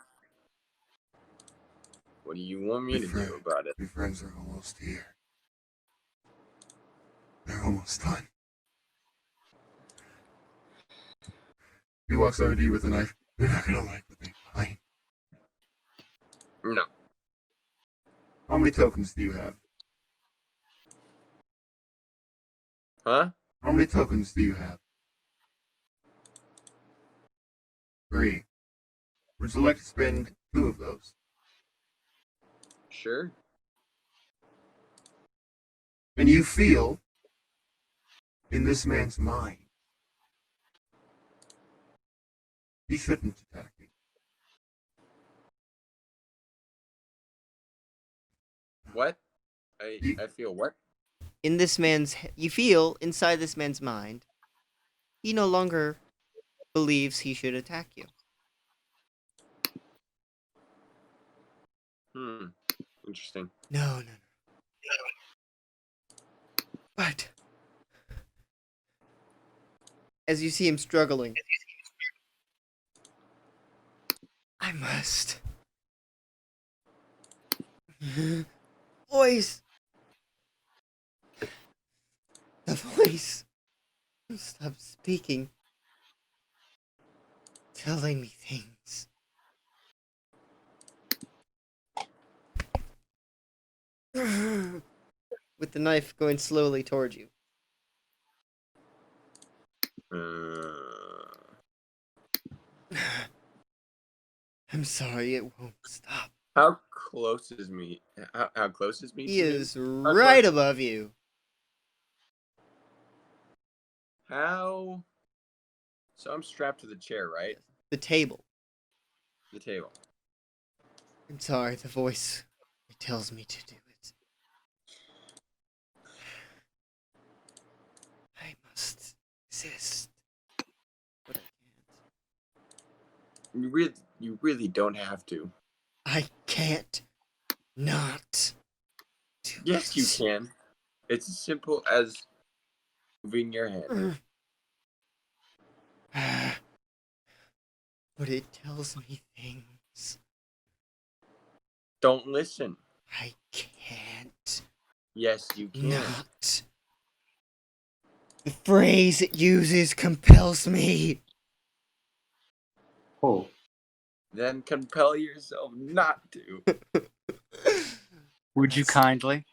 what do you want me to do about it? My friends are almost here. They're almost done. He walks over to you with a knife. They're not gonna like what they find. No. How many tokens do you have? Huh? How many tokens do you have? 3. Would you like to spend 2 of those? Sure. And you feel in this man's mind he shouldn't attack you. What? I feel what? In this man's, you feel inside this man's mind, he no longer believes he should attack you. Interesting. No. But as you see him struggling, I must. Voice. The voice. Stop speaking. Telling me things. With the knife going slowly towards you. I'm sorry, it won't stop. How close is me? How close is me? He to him? is right above you. How So I'm strapped to the chair, right? The table. The table. I'm sorry, the voice. It tells me to do it. I must exist. But I can't. You really don't have to. I can't not do Yes, you it. can. It's as simple as moving your hand. But it tells me things. Don't listen. I can't Yes, you can. not. The phrase it uses compels me. Oh, Then compel yourself not to. Would you kindly?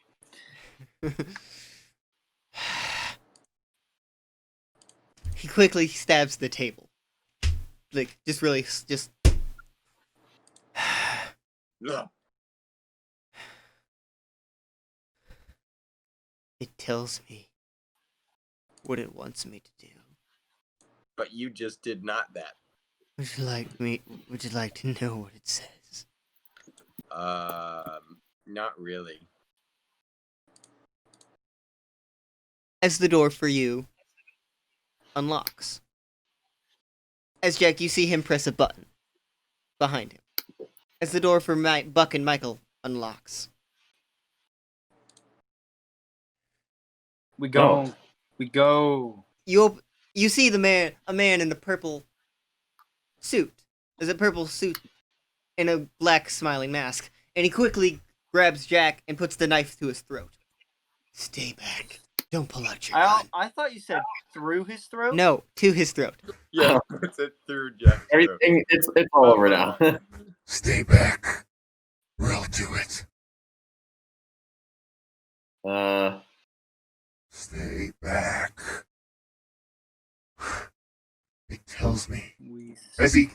He quickly stabs the table. Like, just really, just. Ugh. It tells me what it wants me to do. But you just did not that. Would you like to know what it says? Not really. As the door for you unlocks. As Jack, you see him press a button behind him. As the door for Buck and Michael unlocks. We go. We go. You see a man in a purple suit. There's a purple suit and a black smiling mask. And he quickly grabs Jack and puts the knife to his throat. Stay back. Don't pull out your gun. I thought you said through his throat. No, to his throat. Yeah, puts it through Jack's throat. everything, it's all over now. Stay back, or I'll do it. Stay back. It tells me. As you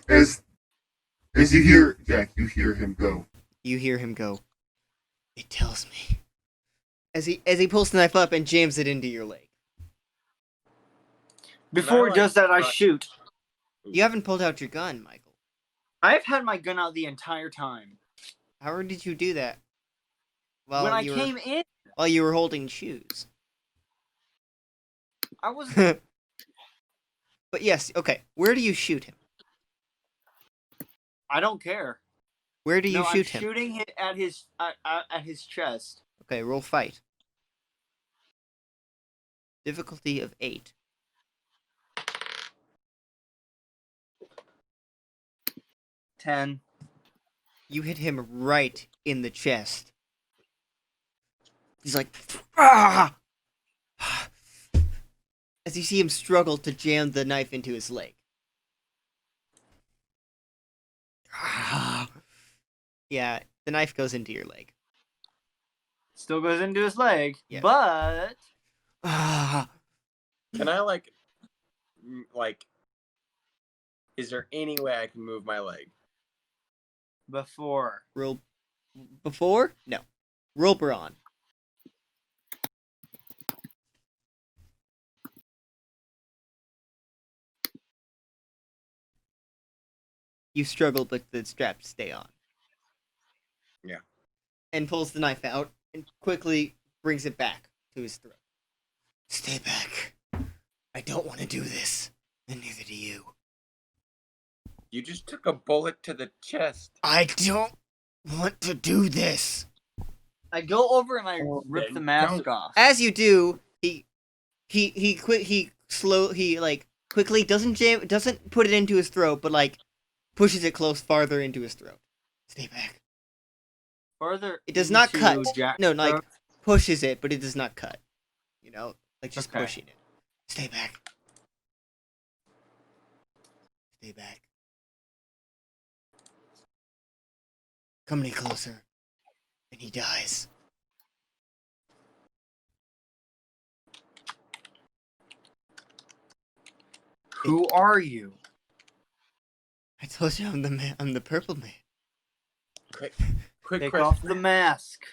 hear Jack, you hear him go. You hear him go. It tells me. As he pulls the knife up and jams it into your leg. Before he does that, I Right. shoot. You haven't pulled out your gun, Michael. I've had my gun out the entire time. How did you do that? When I came in, While you were holding shoes. I was. But yes, okay. Where do you shoot him? I don't care. Where do you No, shoot I'm him? shooting it at his chest. Okay, roll fight. Difficulty of 8. Ten. You hit him right in the chest. He's like, ah! As you see him struggle to jam the knife into his leg. Ah! Yeah, the knife goes into your leg. Still goes into his leg, Yeah. but Ah! Can I like, is there any way I can move my leg? before. Roll before? No. Roll Brawn. You struggle, but the straps stay on. Yeah. And pulls the knife out and quickly brings it back to his throat. Stay back. I don't want to do this, and neither do you. You just took a bullet to the chest. I don't want to do this. I go over and I rip then the mask don't. off. As you do, he quickly doesn't put it into his throat, but like pushes it farther into his throat. Stay back. Further, It does not into cut. Jack's No, like throat. pushes it, but it does not cut. You know, like just Okay. pushing it. Stay back. Stay back. Come any closer, and he dies. Who are you? I told you I'm the man. I'm the purple man. Quick Take question. off the mask,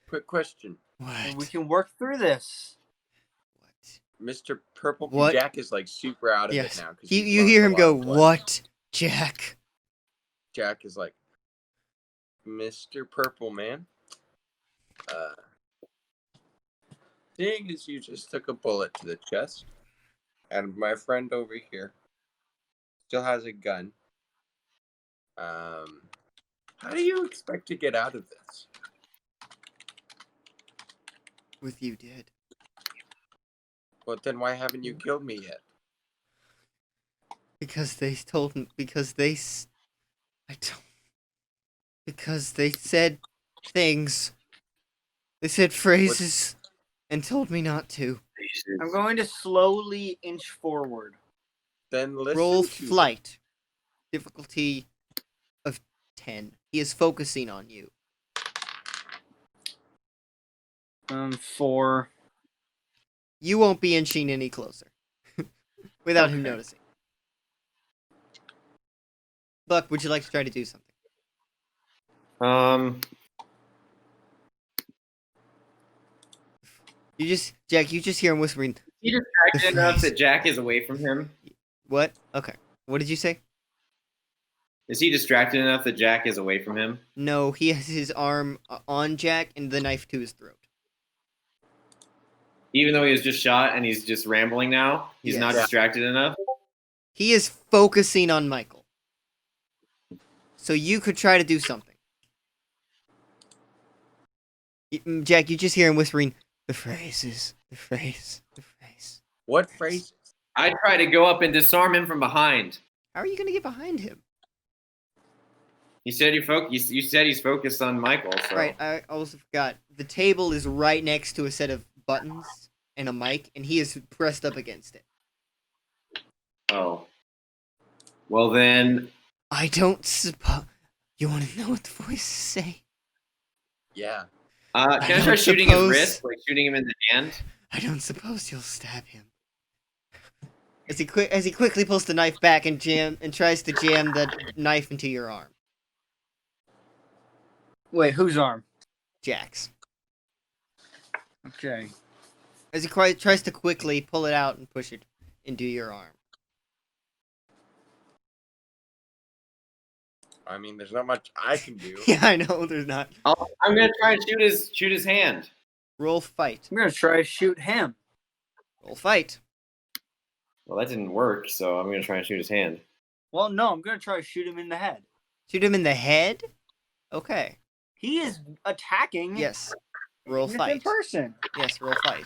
Quick question. What? and we can work through this. What? Mr. Purple What? Jack is like super out of Yes. it now. 'cause You he's you lost hear a him lot go, of blood. "What, Jack?" Jack is like, Mr. Purple Man. Seeing as you just took a bullet to the chest, and my friend over here still has a gun. How do you expect to get out of this? With you dead. Well, then why haven't you killed me yet? Because they told me. Because they. I don't. Because they said things. They said phrases and told me not to. I'm going to slowly inch forward. Then listen Roll to flight. Difficulty of 10. He is focusing on you. 4. You won't be inching any closer. Without him Okay. noticing. Buck, would you like to try to do something? Jack, you just hear him whispering. He distracted The enough phrase. that Jack is away from him. What? Okay. What did you say? Is he distracted enough that Jack is away from him? No, he has his arm on Jack and the knife to his throat. Even though he was just shot and he's just rambling now, he's not Yes. distracted enough. He is focusing on Michael. So you could try to do something. Jack, you just hear him whispering, the phrases, the phrase, the phrase. what phrase? I try to go up and disarm him from behind. How are you going to get behind him? He said you said he's focused on Michael. So. Right, I also forgot. The table is right next to a set of buttons and a mic, and he is pressed up against it. Oh. Well then, I don't suppose... You want to know what the voices say? Yeah. can I try don't shooting his suppose- wrist, like shooting him in the hand? I don't suppose you'll stab him. As he quickly pulls the knife back and tries to jam the knife into your arm. Wait, whose arm? Jack's. Okay. As he tries to quickly pull it out and push it into your arm. I mean, there's not much I can do. Yeah, I know, there's not. I'm gonna try and shoot his hand. Roll fight. I'm gonna try to shoot him. Roll fight. Well, that didn't work, so I'm gonna try and shoot his hand. Well, no, I'm gonna try to shoot him in the head. Shoot him in the head? Okay. He is attacking. Yes. Roll an fight. innocent person. Yes, roll fight.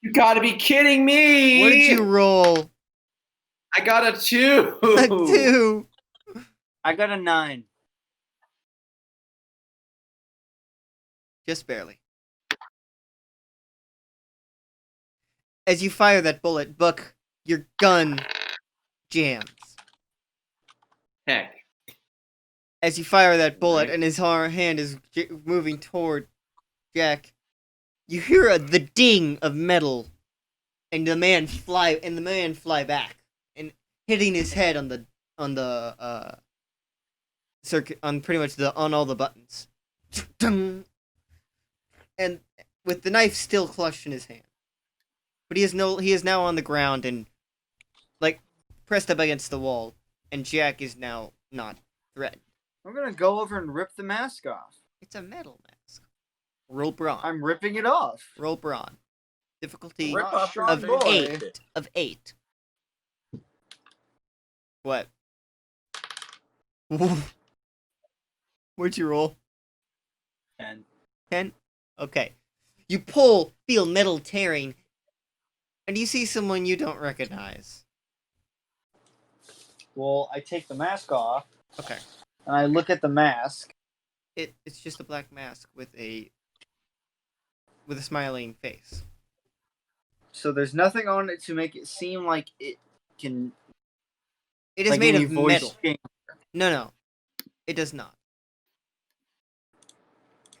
You gotta be kidding me! What did you roll? I got a 2. A 2. I got a 9. Just barely. As you fire that bullet, Buck, your gun jams. Heck. As you fire that bullet and his hand is moving toward Jack, you hear the ding of metal, and the man fly back and hitting his head on the circuit on pretty much on all the buttons, and with the knife still clutched in his hand, but he is now on the ground and like pressed up against the wall, and Jack is now not threatened. I'm gonna go over and rip the mask off. It's a metal mask. Roll brawn. I'm ripping it off. Roll brawn. Difficulty Rip off your of boy. 8. Of 8. What? What'd you roll? 10. 10? Okay. You feel metal tearing, and you see someone you don't recognize. Well, I take the mask off Okay. and I look at the mask. It's just a black mask with a smiling face. So there's nothing on it to make it seem like it can. It is like made any of voice metal. change. No. It does not.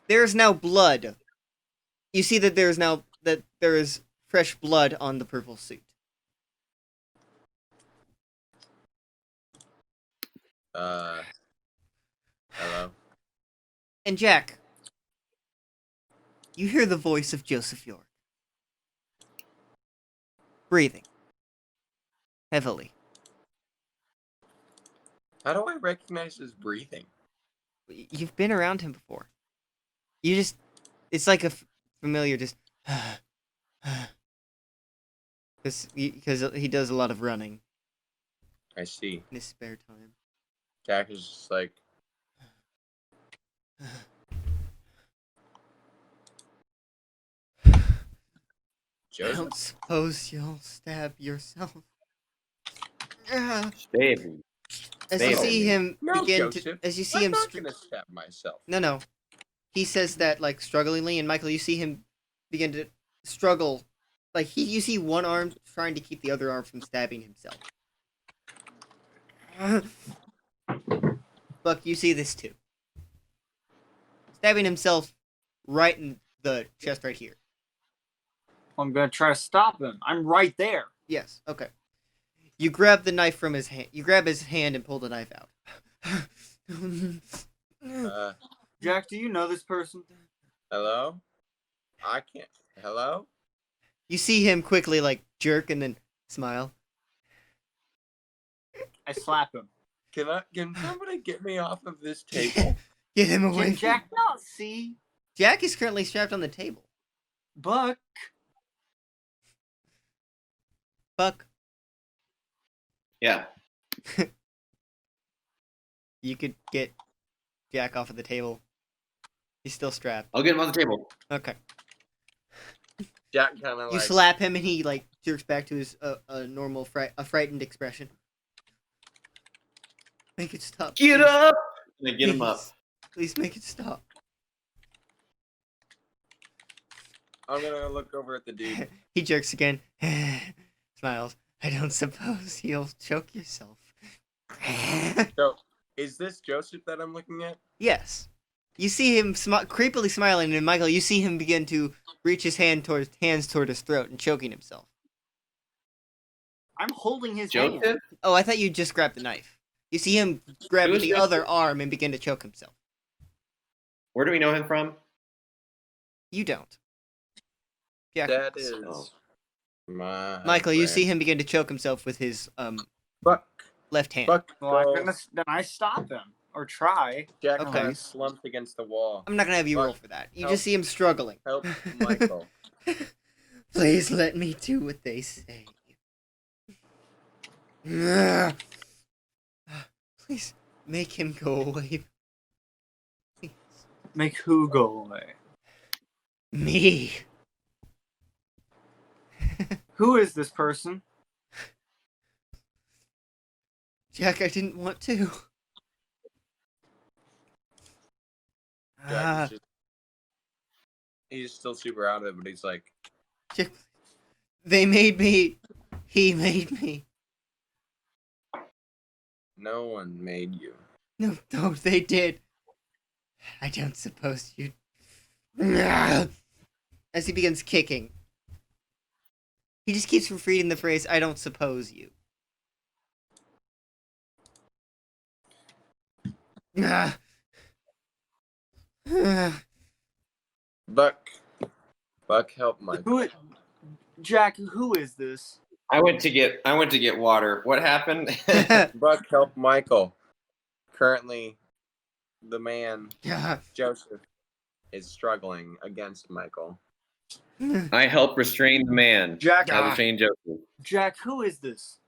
There is now blood. You see that there is fresh blood on the purple suit. Hello. And Jack, you hear the voice of Joseph York. breathing heavily. How do I recognize his breathing? You've been around him before. You just, it's like a familiar just, because he does a lot of running I see. in his spare time. Jack is just like, I Joseph? don't suppose you'll stab yourself. Ah. Baby. As you Baby. see him No, begin Joseph. to, as you see I'm him, not gonna stab myself. no. He says that like strugglingly, and Michael, you see him begin to struggle. Like you see one arm trying to keep the other arm from stabbing himself. Buck, you see this too. Stabbing himself right in the chest right here. I'm gonna try to stop him. I'm right there. Yes, okay. You grab the knife from his hand. You grab his hand and pull the knife out. Jack, do you know this person? Hello? I can't. Hello? You see him quickly like jerk and then smile. I slap him. Can somebody get me off of this table? Get him away. Can Jack not see? Jack is currently strapped on the table. Buck. Buck, Yeah. you could get Jack off of the table. He's still strapped. I'll get him on the table. Okay. Jack kind of You like, slap him and he like jerks back to his normal frightened expression. Make it stop. Get please. up! And I get him up. Please make it stop. I'm gonna look over at the dude. He jerks again. Smiles. I don't suppose you'll choke yourself. So, is this Joseph that I'm looking at? Yes. You see him creepily smiling, and Michael, you see him begin to reach his hands toward his throat and choking himself. I'm holding his Joseph? hand. Oh, I thought you just grabbed the knife. You see him grab Who's the Joseph? other arm and begin to choke himself. Where do we know him from? You don't. Jack. That is Oh. my Michael, you friend. see him begin to choke himself with his Buck. left hand. Buck. Well, goes- then I stop him or try. Jack Okay. kind of slumped against the wall. I'm not gonna have you Buck, roll for that. You help. just see him struggling. Help Michael. Please let me do what they say. Please make him go away. Please. Make who go away? Me. Who is this person? Jack, I didn't want to. Jack Ah, is just, he's still super out of it, but he's like, Jack, they made me. He made me. no one made you. No, they did. I don't suppose you. As he begins kicking, he just keeps repeating the phrase, I don't suppose you. Buck. Buck, help Michael. Jack, who is this? I went to get water. What happened? Buck, help Michael. Currently, the man, Joseph, is struggling against Michael. I helped restrain the man. Jack, I restrained Joseph. Jack, who is this?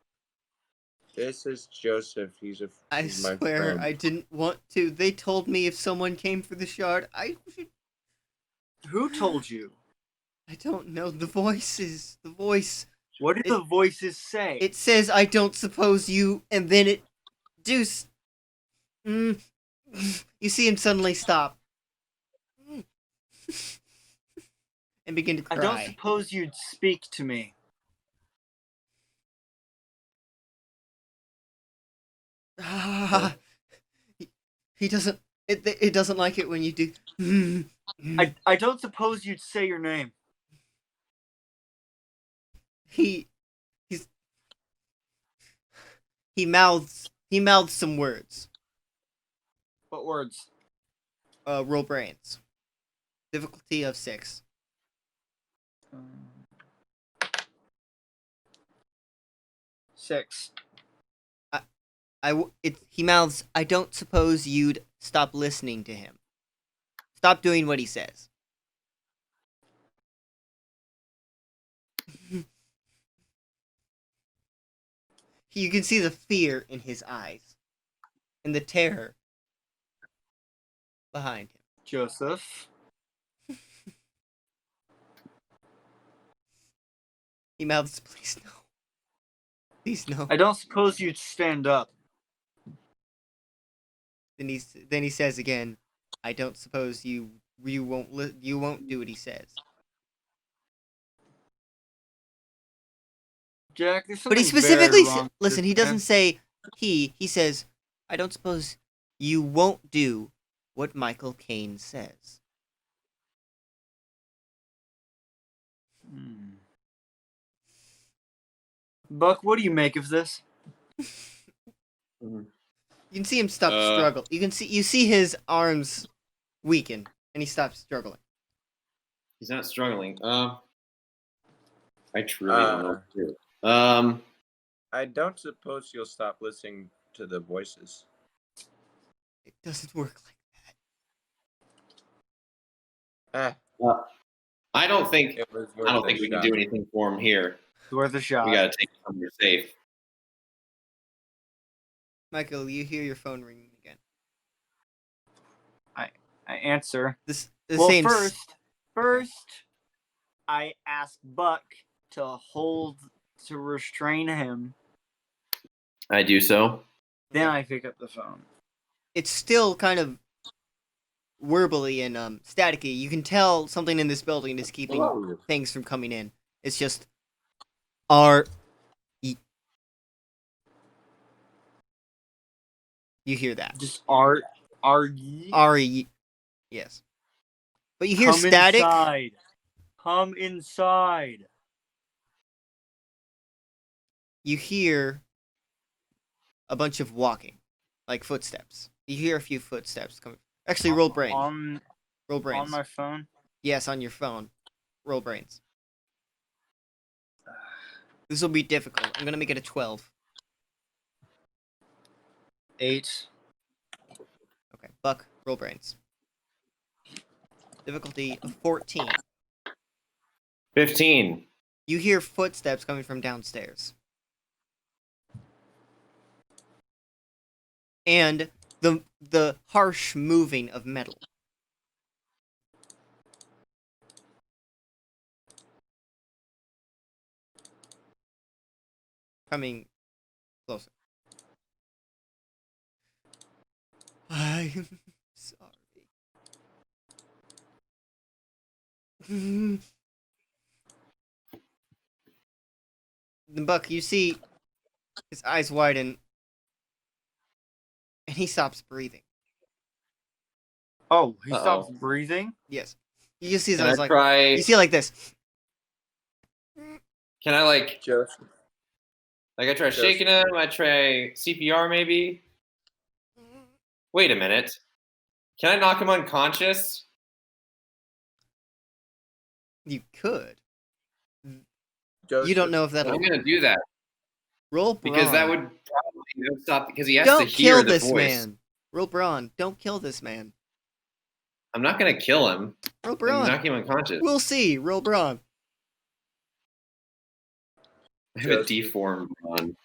This is Joseph. He's I he's my swear friend. I didn't want to. They told me if someone came for the shard, I Who told you? don't know. The voice. What did the voices say? It says I don't suppose you, and then it deuce. You see him suddenly stop and begin to I cry. don't suppose you'd speak to me. He doesn't. It doesn't like it when you do. I don't suppose you'd say your name. He mouths some words. What words? Roll brains. Difficulty of 6. 6. He mouths, I don't suppose you'd stop listening to him. Stop doing what he says. You can see the fear in his eyes. And the terror behind him. Joseph. He mouths, please no. Please no. I don't suppose you'd stand up. Then he says again, I don't suppose you won't do what he says. Jack, there's But he something specifically very wrong with listen, this he doesn't man. say he says, I don't suppose you won't do what Michael Caine says. Buck, what do you make of this? You can see him stop Uh. struggle. You see his arms weaken and he stops struggling. He's not struggling. I truly don't know what to do. I don't suppose you'll stop listening to the voices. It doesn't work like Ah, I don't think it was I don't worth think a we can shot. do anything for him here. It's worth a shot. We gotta take it somewhere safe. Michael, you hear your phone ringing again. I answer. The Well, same first, I ask Buck to restrain him. I do so. Then I pick up the phone. it's still kind of warbly and staticky. You can tell something in this building is keeping Hello. things from coming in. It's just R E. You hear that? Just R E. R E. Yes. But you hear Come static. Inside. Come inside. You hear a bunch of walking, like footsteps. You hear a few footsteps coming. Actually, roll brains. Roll brains. On my phone. Yes, on your phone. Roll brains. This will be difficult. I'm gonna make it a 12. 8. Okay, Buck, roll brains. Difficulty of 14. 15. You hear footsteps coming from downstairs. And the harsh moving of metal. Coming closer. I'm sorry. The Buck, you see his eyes widen, and he stops breathing. Oh, he Uh-oh. stops breathing. Yes, you just see his Can I eyes like try? you see it like this. Can I Joseph. I try shaking him? I try CPR maybe. Wait a minute. Can I knock him unconscious? You could. Joseph. You don't know if that'll I'm gonna do that roll because brawn. that would probably stop because he has Don't to hear kill the this voice. man. Roll brawn. Don't kill this man. I'm not gonna kill him. Roll I'm brawn. knocking him unconscious. We'll see. Roll brawn. I have a Joseph. D4 on.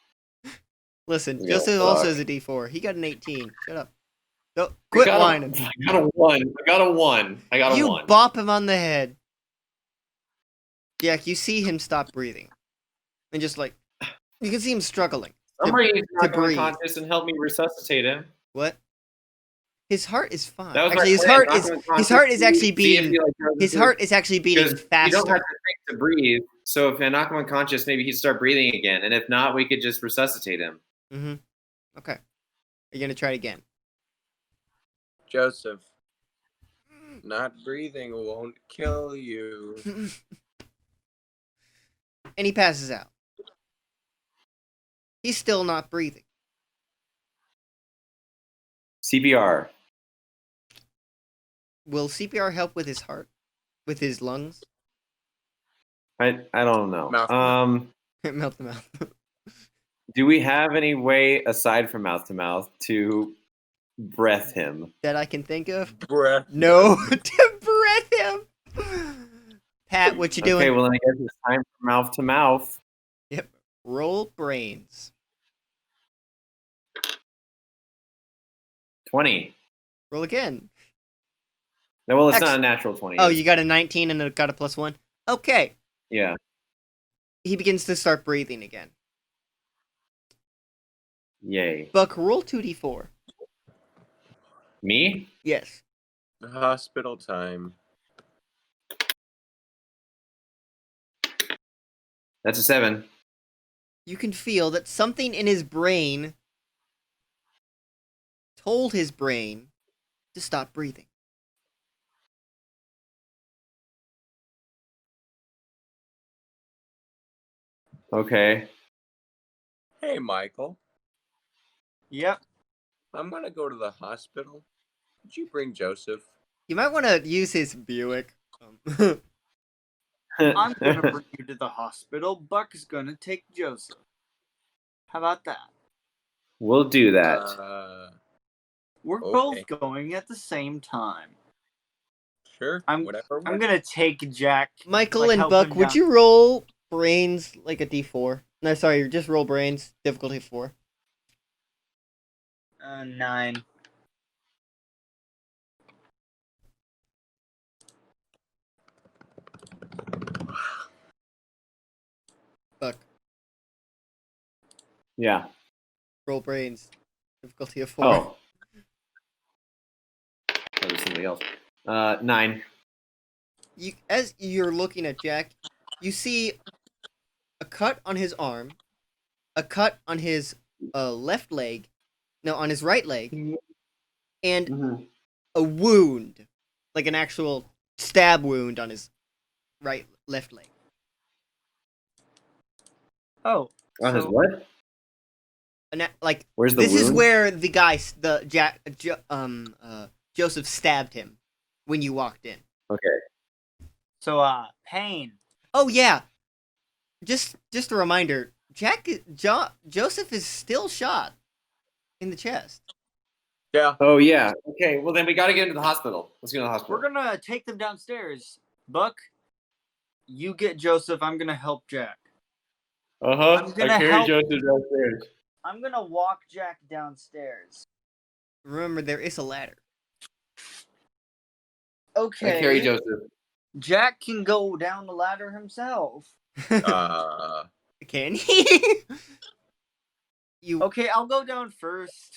Listen, Yeah, Joseph also fuck. has a D4. He got an 18. Shut up. No, I quit got whining. I got a 1. I got a 1. I got a You 1. bop him on the head. Jack, you see him stop breathing. And just like, you can see him struggling. Somebody needs to knock him breathe. unconscious and help me resuscitate him. What? His heart is fine. That was my Actually, his plan, heart knock is him his unconscious, heart is actually see if beating. he, like, His does heart is actually beating because you don't have faster. to think to breathe. So if I knock him unconscious, maybe he'd start breathing again. And if not, we could just resuscitate him. Mm-hmm. Okay. Are you gonna try it again? Joseph. Not breathing won't kill you. And he passes out. He's still not breathing. CPR. Will CPR help with his heart? With his lungs? I don't know. Mouth. Melt them out. Do we have any way aside from mouth to mouth to breath him? That I can think of? Breath. No, to breath him. Pat, what you doing? Okay, well then I guess it's time for mouth to mouth. Yep. Roll brains. 20. Roll again. No, well, it's Ex- not a natural 20. Oh, you got a 19 and it got a +1. Okay. Yeah. He begins to start breathing again. Yay. Buck, roll 2d4. Me? Yes. Hospital time. That's a 7. You can feel that something in his brain told his brain to stop breathing. Okay. Hey, Michael. Yep. I'm gonna go to the hospital. Could you bring Joseph? You might want to use his Buick. I'm gonna bring you to the hospital. Buck's gonna take Joseph. How about that? We'll do that. We're Okay. both going at the same time. Sure. I'm Whatever. I'm gonna take Jack. Michael like, and help Buck, him would down. you roll brains like a d4? No, sorry, just roll brains, difficulty 4. 9. Buck, Yeah. roll brains, difficulty of 4. Oh. That was somebody else. 9. You, as you're looking at Jack, you see a cut on his arm, a cut on his left leg, no, on his right leg, and a wound, like an actual stab wound on his left leg. Oh. On his so- what? Like Where's the this is wound? where the guy, Joseph stabbed him when you walked in. Okay. So pain. Oh yeah, just a reminder, Joseph is still shot in the chest. Yeah. Oh, yeah. Okay, well then we gotta get into the hospital. Let's go to the hospital. We're gonna take them downstairs. Buck, you get Joseph. I'm gonna help Jack. Uh-huh. I'm gonna carry help- Joseph downstairs. I'm gonna walk Jack downstairs. Remember, there is a ladder. Okay. I carry Joseph. Jack can go down the ladder himself. Can he? You Okay, I'll go down first.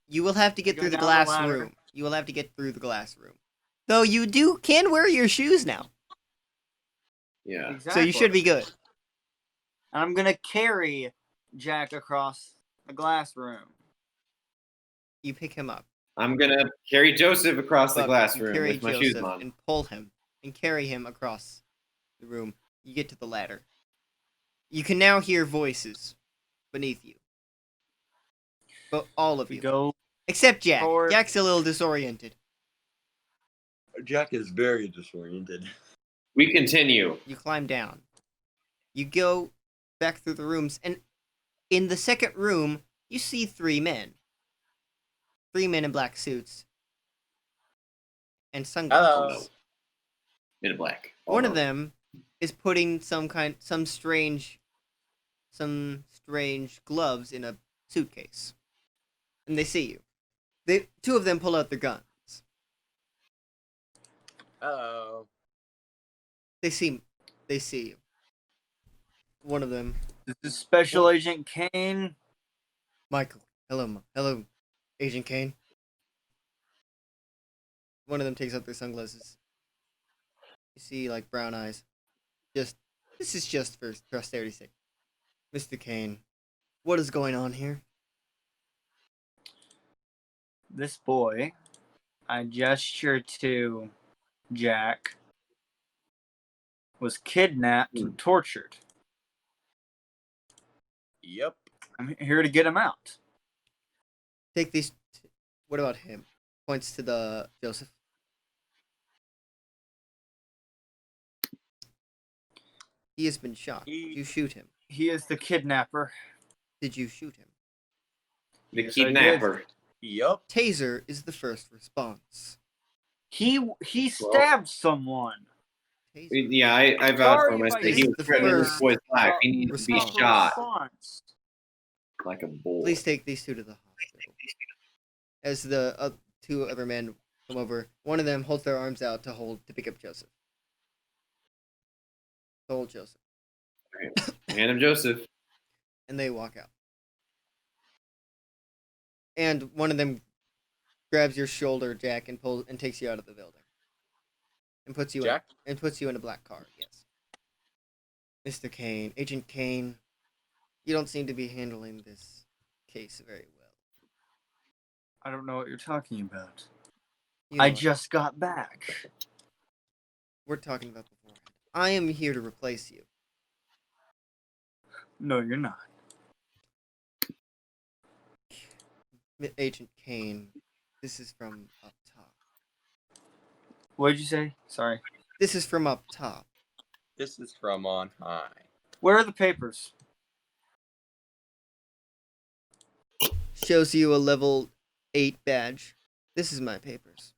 you will have to get Go through the down the glass ladder. room. You will have to get through the glass room. Though you can wear your shoes now, Yeah. Exactly. so you should be good. And I'm gonna carry Jack across the glass room. You pick him up. I'm gonna carry Joseph across the Buck, glass you room carry with my shoes Joseph on. and pull him and carry him across the room. You get to the ladder. You can now hear voices beneath you. But all of We you. go. Except Jack. forward. Jack's a little disoriented. Jack is very disoriented. We continue. You climb down. You go back through the rooms, and in the second room, you see 3 men. 3 men in black suits. And sunglasses. Hello. In black. One of Although- them is putting some strange gloves in a suitcase. And they see you. 2 of them pull out their guns. Hello. They see you. One of them, This is Special Agent Kane. Michael. Hello, Agent Kane. One of them takes out their sunglasses. You see, like, brown eyes. This is just for posterity's sake. Mr. Kane, what is going on here? This boy, I gesture to Jack, was kidnapped and tortured. Yep. I'm here to get him out. Take these. What about him? Points to the Joseph. He has been shot. You shoot him. He is the kidnapper. Did you shoot him? The Yes, I did. kidnapper. Yup. Taser is the first response. He stabbed someone. Taser. Yeah, I vouch for him. I Sorry if I said he was did threatening this first, boy's life. He needs to be response. shot Response. like a bull. Please take these two to the hospital. As the two other men come over, one of them holds their arms out to pick up Joseph. To hold Joseph. Hand him Joseph. And they walk out. And one of them grabs your shoulder, Jack, and takes you out of the building. And puts you Jack? in a black car, yes. Mr. Kane, Agent Kane, you don't seem to be handling this case very well. I don't know what you're talking about. You know I what just got back. we're talking about beforehand. I am here to replace you. No, you're not. Agent Kane, this is from up top. What did you say? Sorry. This is from up top. This is from on high. Where are the papers? Shows you a level 8 badge. This is my papers.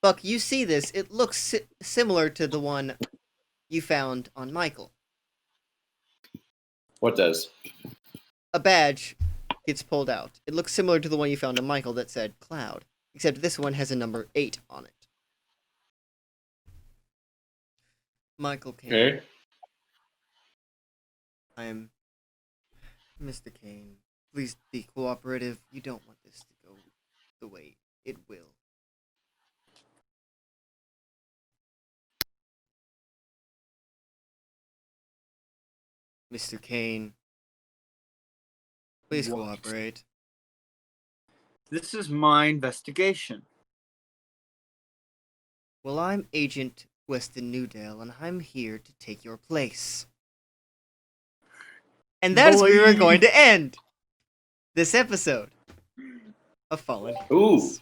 Buck, you see this. It looks similar to the one you found on Michael. What does? A badge gets pulled out. It looks similar to the one you found on Michael that said Cloud, except this one has a number 8 on it. Michael Kane. Okay. I am Mr. Kane. Please be cooperative. You don't want this to go the way it will. Mr. Kane, please What? cooperate. This is my investigation. Well, I'm Agent Weston Newdale, and I'm here to take your place. And that is where we're Boy. going to end this episode of Fallen Ooh. Heroes.